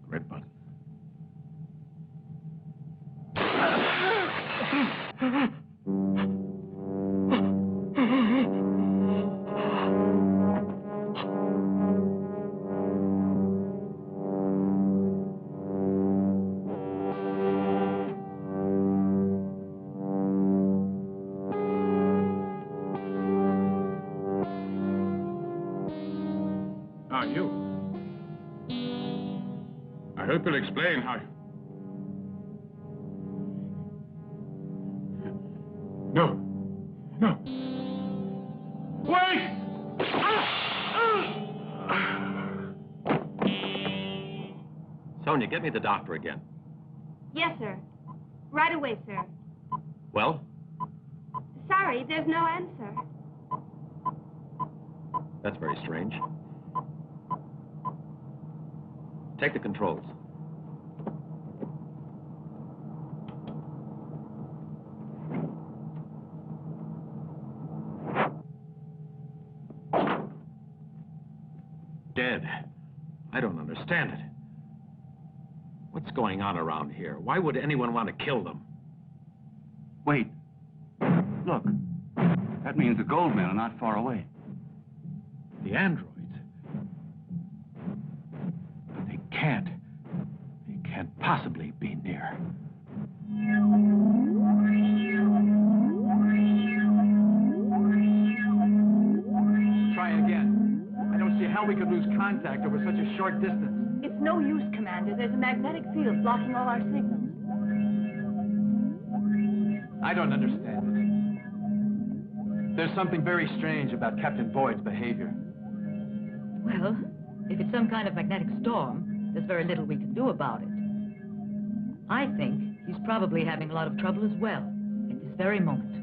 Red button. I hope you'll explain how... Sonia, get me the doctor again. Yes, sir. Right away, sir. Well? Sorry, there's no answer. That's very strange. Take the controls. Dead. I don't understand it. What's going on around here? Why would anyone want to kill them? Wait. Look. That means the gold men are not far away. The androids? But they can't. They can't possibly be near. Try again. I don't see how we could lose contact over such a short distance. It's no use, Commander. There's a magnetic field blocking all our signals. I don't understand it. There's something very strange about Captain Boyd's behavior. Well, if it's some kind of magnetic storm, there's very little we can do about it. I think he's probably having a lot of trouble as well, at this very moment.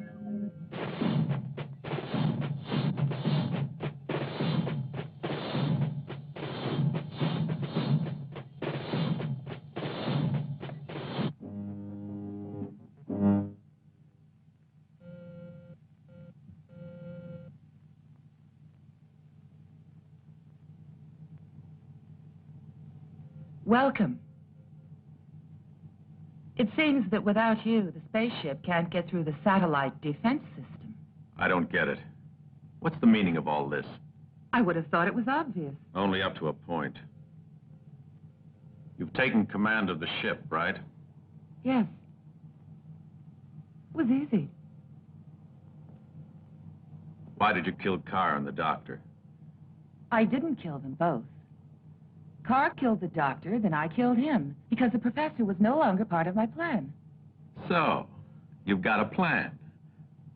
Welcome. It seems that without you, the spaceship can't get through the satellite defense system. I don't get it. What's the meaning of all this? I would have thought it was obvious. Only up to a point. You've taken command of the ship, right? Yes. It was easy. Why did you kill Carr and the doctor? I didn't kill them both. Carr killed the doctor, then I killed him, because the professor was no longer part of my plan. So, you've got a plan.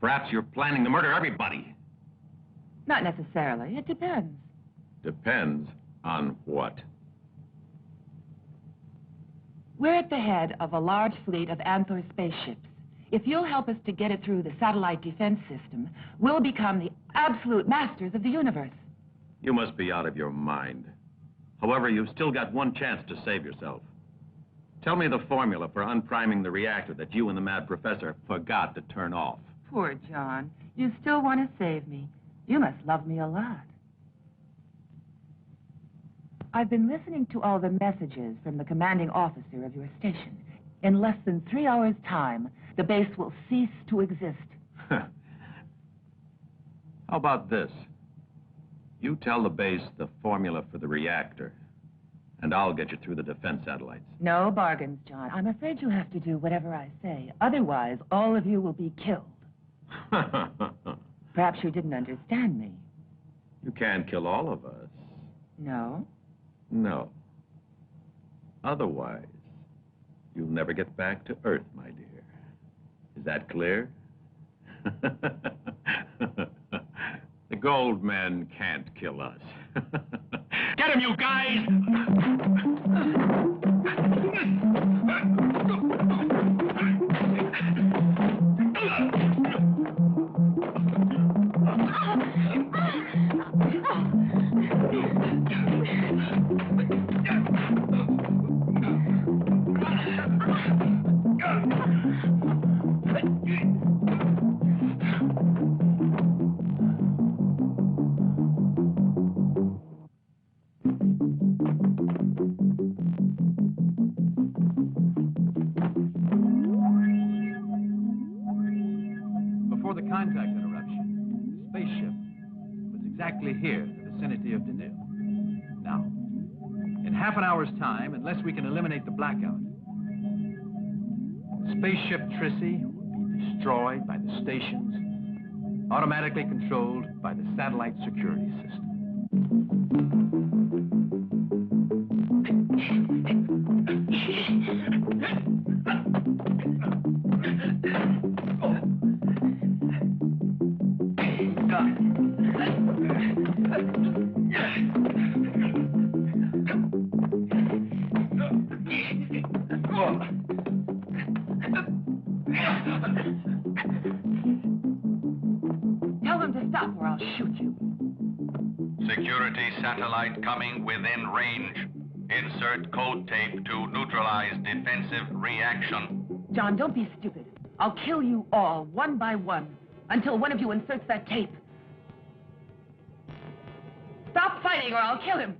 Perhaps you're planning to murder everybody. Not necessarily. It depends. Depends on what? We're at the head of a large fleet of Anthor spaceships. If you'll help us to get it through the satellite defense system, we'll become the absolute masters of the universe. You must be out of your mind. However, you've still got one chance to save yourself. Tell me the formula for unpriming the reactor that you and the mad professor forgot to turn off. Poor John. You still want to save me. You must love me a lot. I've been listening to all the messages from the commanding officer of your station. In less than 3 hours' time, the base will cease to exist. How about this? You tell the base the formula for the reactor, and I'll get you through the defense satellites. No bargains, John. I'm afraid you'll have to do whatever I say. Otherwise, all of you will be killed. Perhaps you didn't understand me. You can't kill all of us. No? No. Otherwise, you'll never get back to Earth, my dear. Is that clear? The gold men can't kill us. Get him, you guys! Before the contact interruption, the spaceship was exactly here in the vicinity of Denil. Now, in half an hour's time, unless we can eliminate the blackout, spaceship Trissy will be destroyed by the stations, automatically controlled by the satellite security system. satellite coming within range. Insert code tape to neutralize defensive reaction. John, don't be stupid. I'll kill you all, one by one, until one of you inserts that tape. Stop fighting or I'll kill him.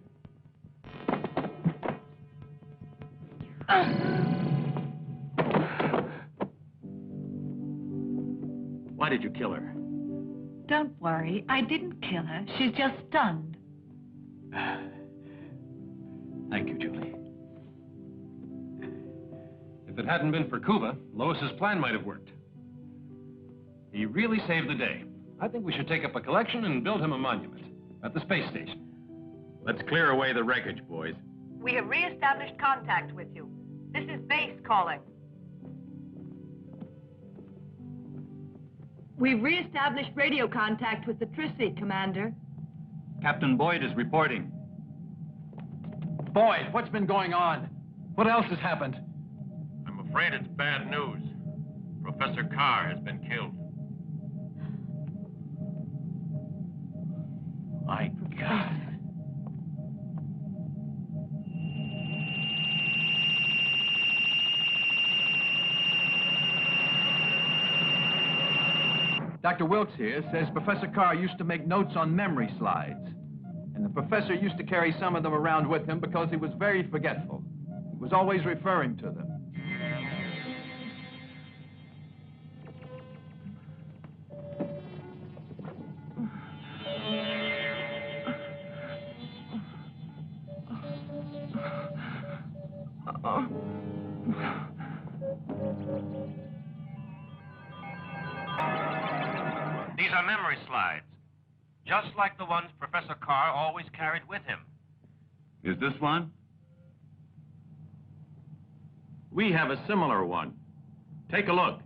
Why did you kill her? Don't worry, I didn't kill her. She's just stunned. Thank you, Julie. If it hadn't been for Cuba, Lois's plan might have worked. He really saved the day. I think we should take up a collection and build him a monument at the space station. Let's clear away the wreckage, boys. We have re-established contact with you. This is base calling. We've re-established radio contact with the Trissy, Commander. Captain Boyd is reporting. Boyd, what's been going on? What else has happened? I'm afraid it's bad news. Professor Carr has been killed. My God. Dr. Wilkes here says Professor Carr used to make notes on memory slides. And the professor used to carry some of them around with him because he was very forgetful. He was always referring to them. These are memory slides, just like the ones Professor Carr always carried with him. Is this one? We have a similar one. Take a look.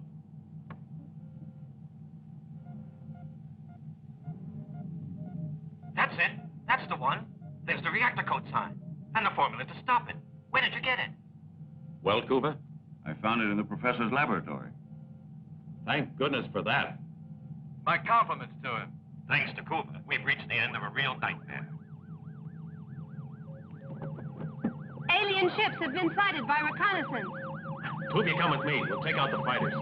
That's it. That's the one. There's the reactor code sign and the formula to stop it. Where did you get it? Well, Cuba? I found it in the professor's laboratory. Thank goodness for that. My compliments to him. Thanks to Cuba, we've reached the end of a real nightmare. Alien ships have been sighted by reconnaissance. Tuki, come with me. We'll take out the fighters.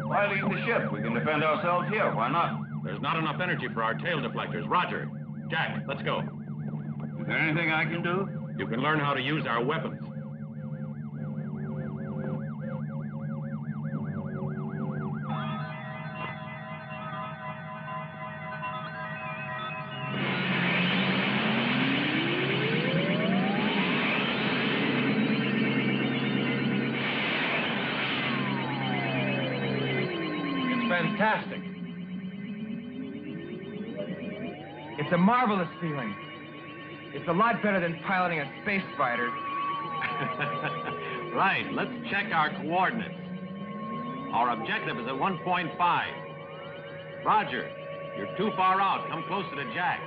Why leave the ship? We can defend ourselves here. Why not? There's not enough energy for our tail deflectors. Roger. Jack, let's go. Is there anything I can do? You can learn how to use our weapons. Fantastic. It's a marvelous feeling. It's a lot better than piloting a space fighter. Right, let's check our coordinates. Our objective is at 1.5. Roger, you're too far out. Come closer to Jack.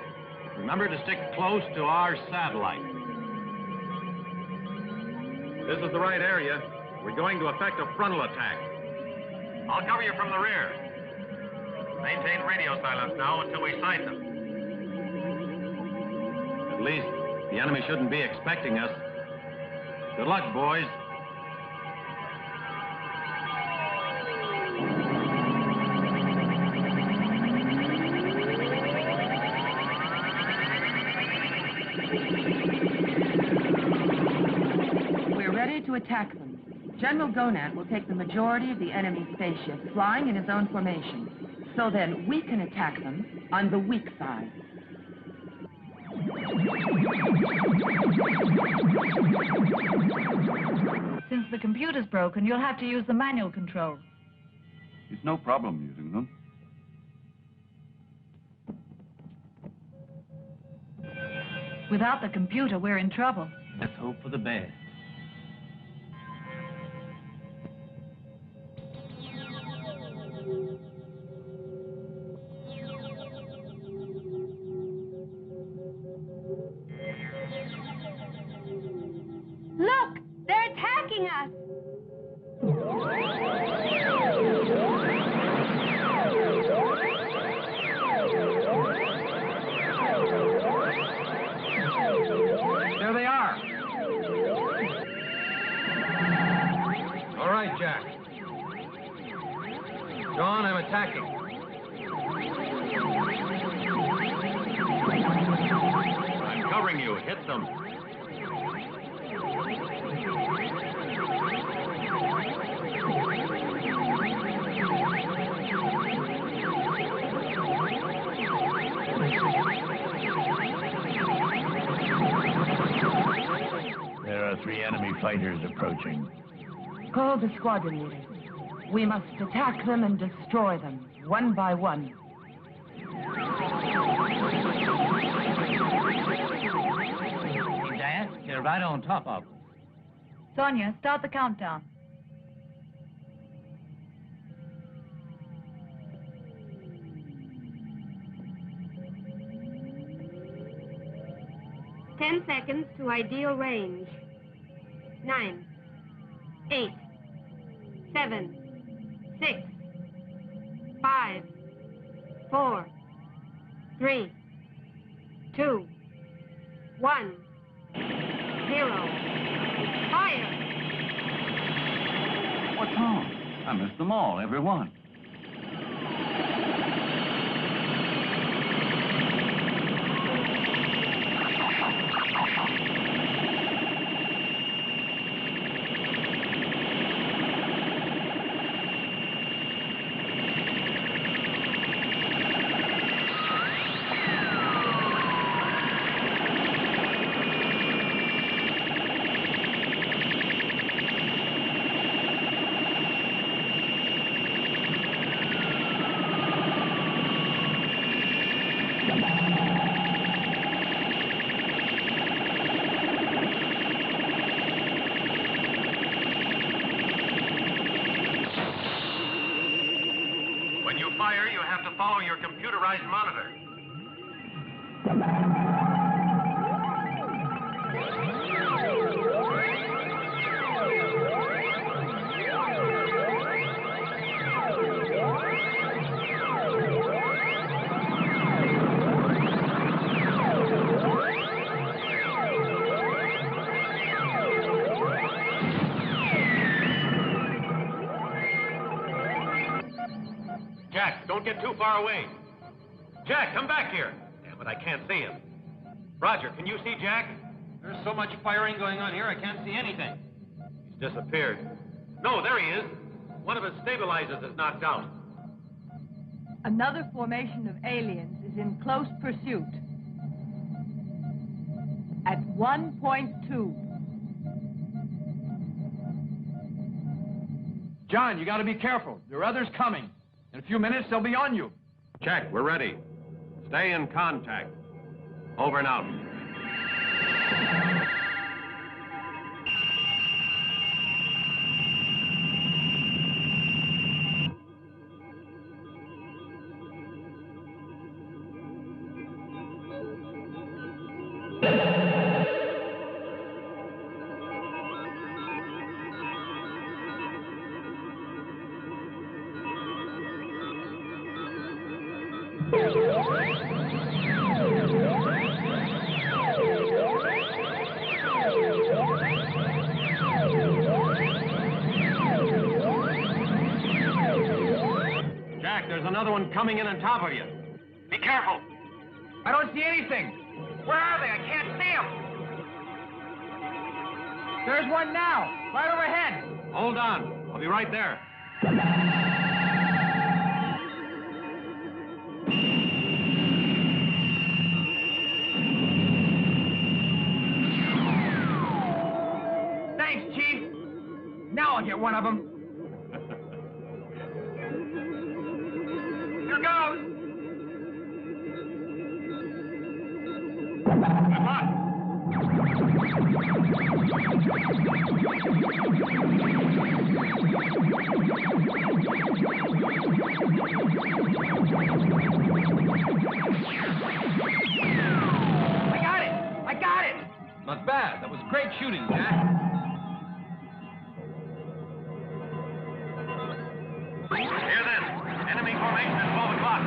Remember to stick close to our satellite. This is the right area. We're going to effect a frontal attack. I'll cover you from the rear. Maintain radio silence now until we sight them. At least the enemy shouldn't be expecting us. Good luck, boys. We're ready to attack them. General Gonad will take the majority of the enemy spaceships, flying in his own formation. So then we can attack them on the weak side. Since the computer's broken, you'll have to use the manual control. It's no problem using them. Without the computer, we're in trouble. Let's hope for the best. Look! They're attacking us! attacking. I'm covering you. Hit them. There are 3 enemy fighters approaching. Call the squadron leaders. We must attack them and destroy them, one by one. Dad, you're right on top of them. Sonia, start the countdown. Ten seconds to ideal range. 9, 8, 7, 6, 5, 4, 3, 2, 1, 0. Fire! What's wrong? I missed them all, every one. When you fire, you have to follow your computerized monitor. Jack, don't get too far away. Jack, come back here. Damn it, I can't see him. Roger, can you see Jack? There's so much firing going on here, I can't see anything. He's disappeared. No, there he is. One of his stabilizers is knocked out. Another formation of aliens is in close pursuit. At 1.2. John, you got to be careful. There are others coming. In a few minutes, they'll be on you. Check, we're ready. Stay in contact. Over and out. Jack, there's another one coming in on top of you. Be careful. I don't see anything. Where are they? I can't see them. There's one now, right overhead. Hold on. I'll be right there. Thanks, Chief. Now I'll get one of them. Here goes. Good luck. I got it. Not bad. That was great shooting, Jack. Hear this. Enemy formation at 12 o'clock.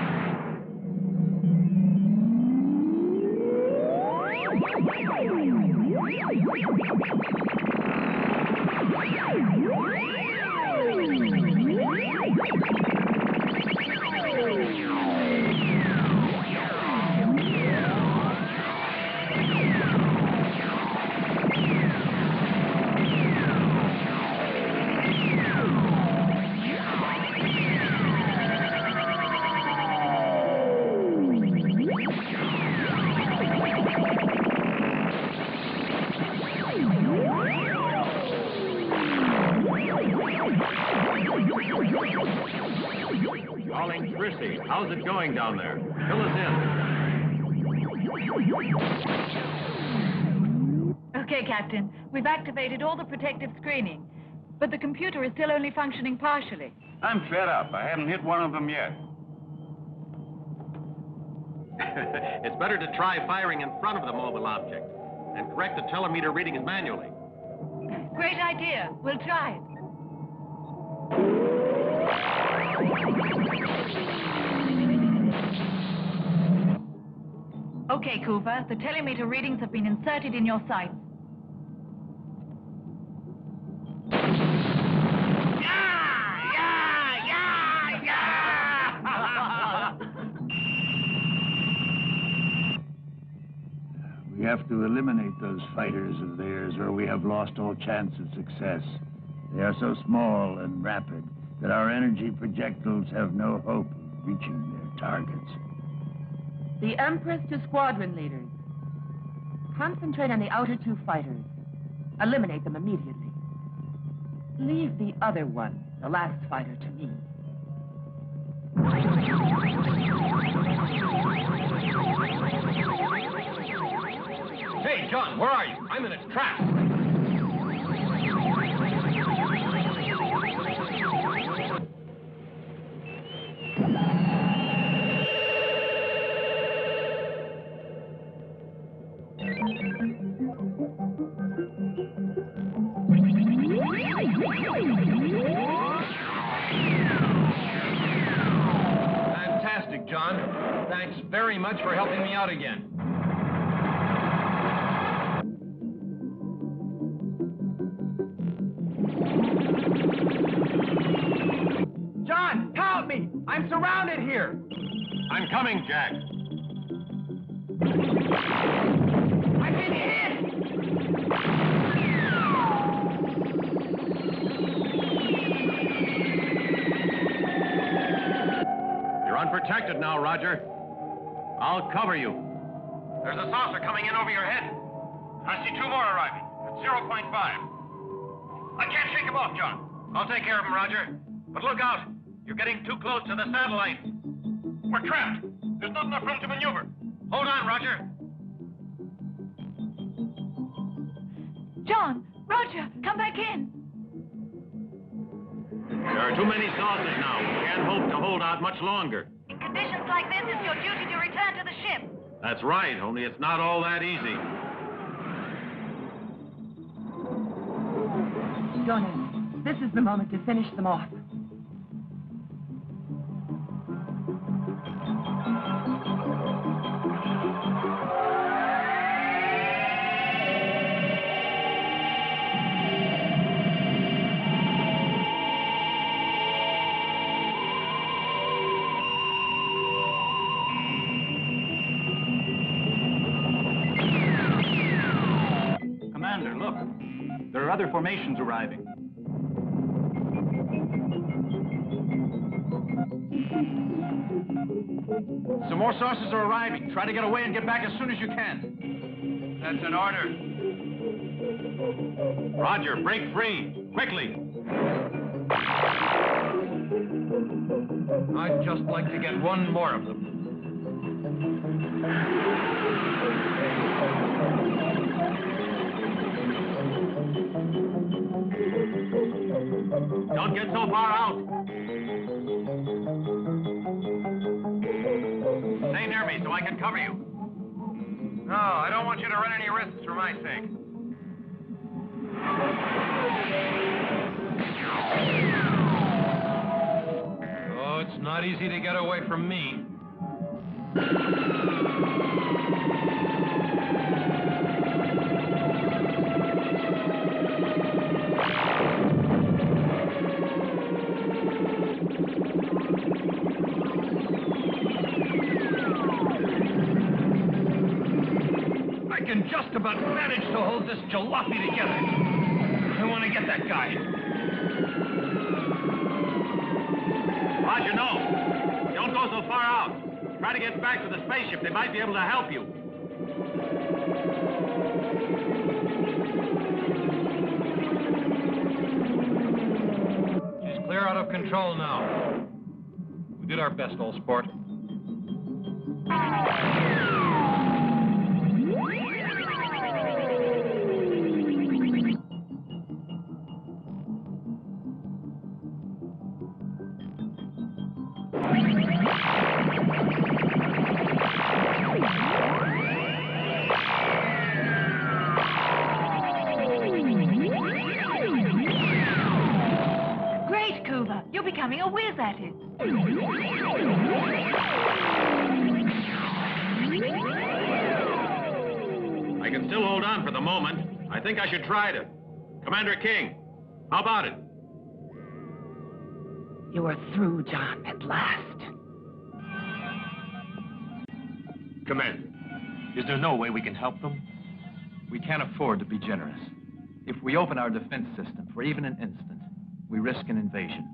calling. Chrissy, how's it going down there? Fill us in. Okay, Captain. We've activated all the protective screening, but the computer is still only functioning partially. I'm fed up. I haven't hit one of them yet. It's better to try firing in front of the mobile object and correct the telemeter readings manually. Great idea. We'll try it. Okay, Cooper. The telemeter readings have been inserted in your sights. We have to eliminate those fighters of theirs, or we have lost all chance of success. They are so small and rapid that our energy projectiles have no hope of reaching their targets. The Empress to squadron leaders. Concentrate on the outer two fighters. Eliminate them immediately. Leave the other one, the last fighter, to me. Hey, John, where are you? I'm in its trap. Fantastic, John. Thanks very much for helping me out again. John, help me! I'm surrounded here! I'm coming, Jack. I've been hit! You're unprotected now, Roger. I'll cover you. There's a saucer coming in over your head. I see two more arriving at 0.5. I can't shake them off, John. I'll take care of them, Roger. But look out. You're getting too close to the satellite. We're trapped. There's not enough room to maneuver. Hold on, Roger. John, Roger, come back in. There are too many saucers now. We can't hope to hold out much longer. In conditions like this, it's your duty to return to the ship. That's right, only it's not all that easy. Jonas, this is the moment to finish them off. Commander, look. There are other formations arriving. Some more saucers are arriving. Try to get away and get back as soon as you can. That's an order. Roger, break free. Quickly. I'd just like to get one more of them. Don't get so far out. Stay near me so I can cover you. No, I don't want you to run any risks for my sake. Oh, it's not easy to get away from me. I can just about manage to hold this jalopy together. I want to get that guy. Roger, no. Don't go so far out. Try to get back to the spaceship. They might be able to help you. She's clear out of control now. We did our best, old sport. Great, Kuva. You're becoming a whiz at it. I can still hold on for the moment. I think I should try to. Commander King, how about it? You are through, John, at last. Commander, is there no way we can help them? We can't afford to be generous. If we open our defense system for even an instant, we risk an invasion.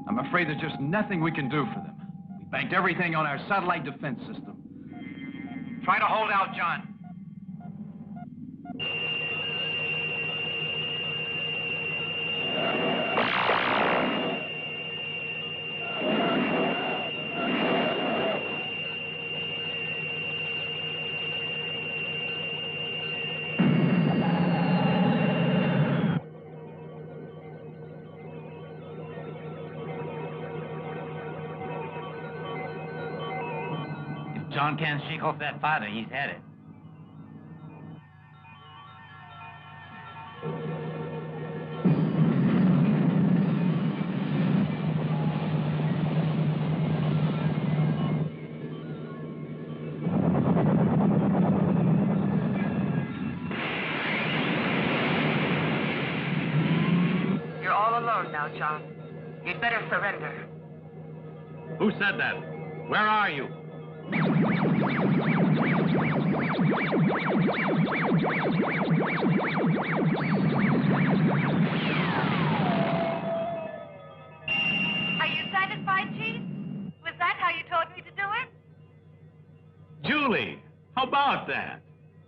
I'm afraid there's just nothing we can do for them. We banked everything on our satellite defense system. Try to hold out, John. John can't shake off that fighter. He's had it. You're all alone now, John. You'd better surrender. Who said that? Where are you? Are you satisfied, Chief? Was that how you told me to do it? Julie, how about that?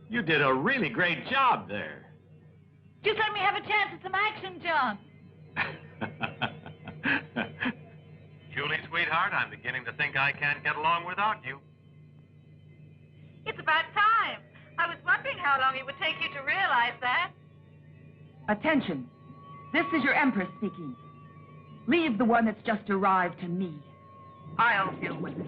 You did a really great job there. Just let me have a chance at some action, John. Julie, sweetheart, I'm beginning to think I can't get along without you. It's about time. I was wondering how long it would take you to realize that. Attention. This is your Empress speaking. Leave the one that's just arrived to me. I'll deal with it.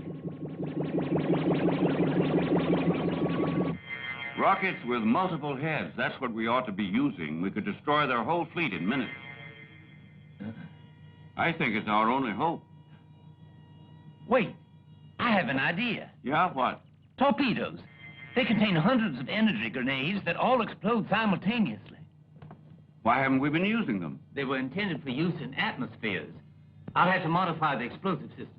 Rockets with multiple heads, that's what we ought to be using. We could destroy their whole fleet in minutes. I think it's our only hope. Wait, I have an idea. Yeah, what? Torpedoes. They contain hundreds of energy grenades that all explode simultaneously. Why haven't we been using them? They were intended for use in atmospheres. I'll have to modify the explosive system.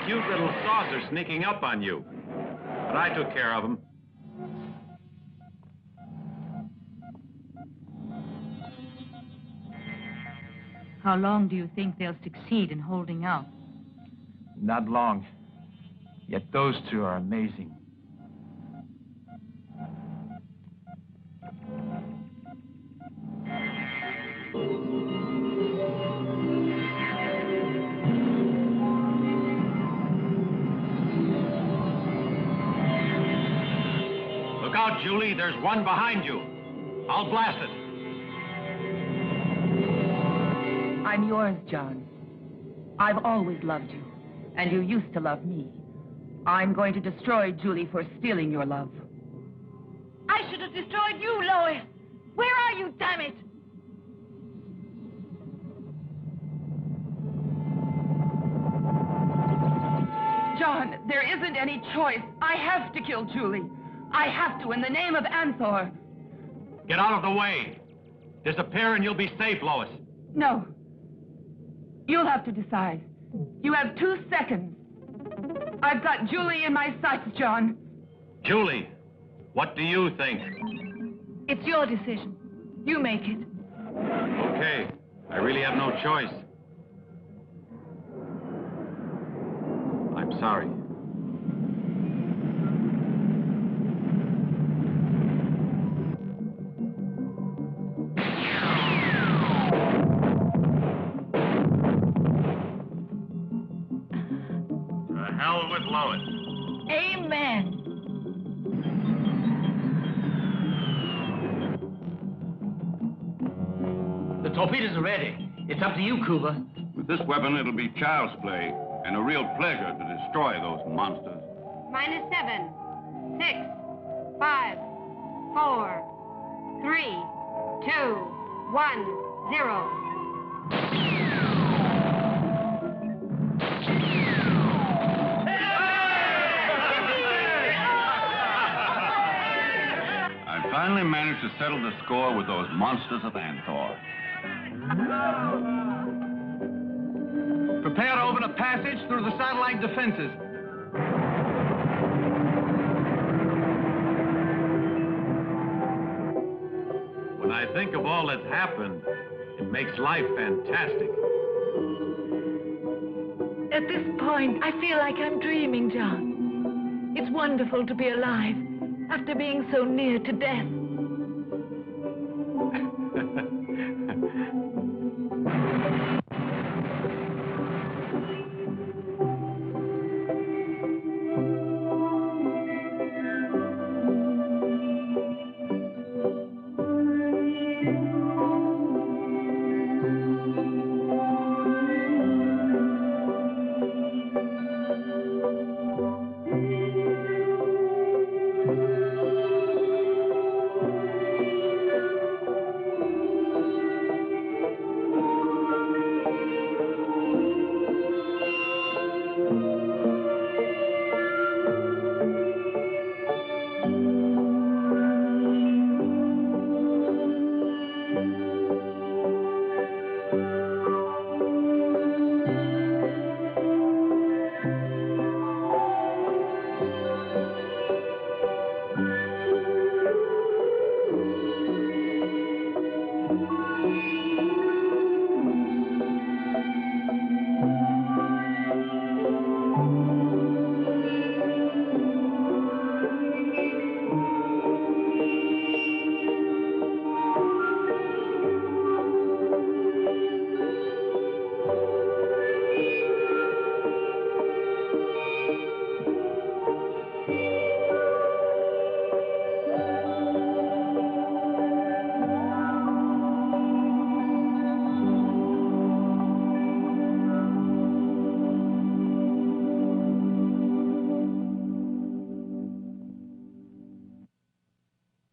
Cute little saucer sneaking up on you. But I took care of him. How long do you think they'll succeed in holding out? Not long. Yet those two are amazing. Look out, Julie. There's one behind you. I'll blast it. I'm yours, John. I've always loved you, and you used to love me. I'm going to destroy Julie for stealing your love. I should have destroyed you, Lois. Where are you, damn it? John, there isn't any choice. I have to kill Julie. I have to, in the name of Anthor. Get out of the way. Disappear and you'll be safe, Lois. No. You'll have to decide. You have 2 seconds. I've got Julie in my sights, John. Julie, what do you think? It's your decision. You make it. Okay, I really have no choice. I'm sorry. To hell with Lois. Amen. The torpedoes are ready. It's up to you, Cuba. With this weapon, it'll be child's play and a real pleasure to destroy those monsters. -7, 6, 5, 4, 3, 2, 1, 0. I finally managed to settle the score with those monsters of Anthor. Prepare to open a passage through the satellite defenses. When I think of all that's happened, it makes life fantastic. At this point, I feel like I'm dreaming, John. It's wonderful to be alive after being so near to death.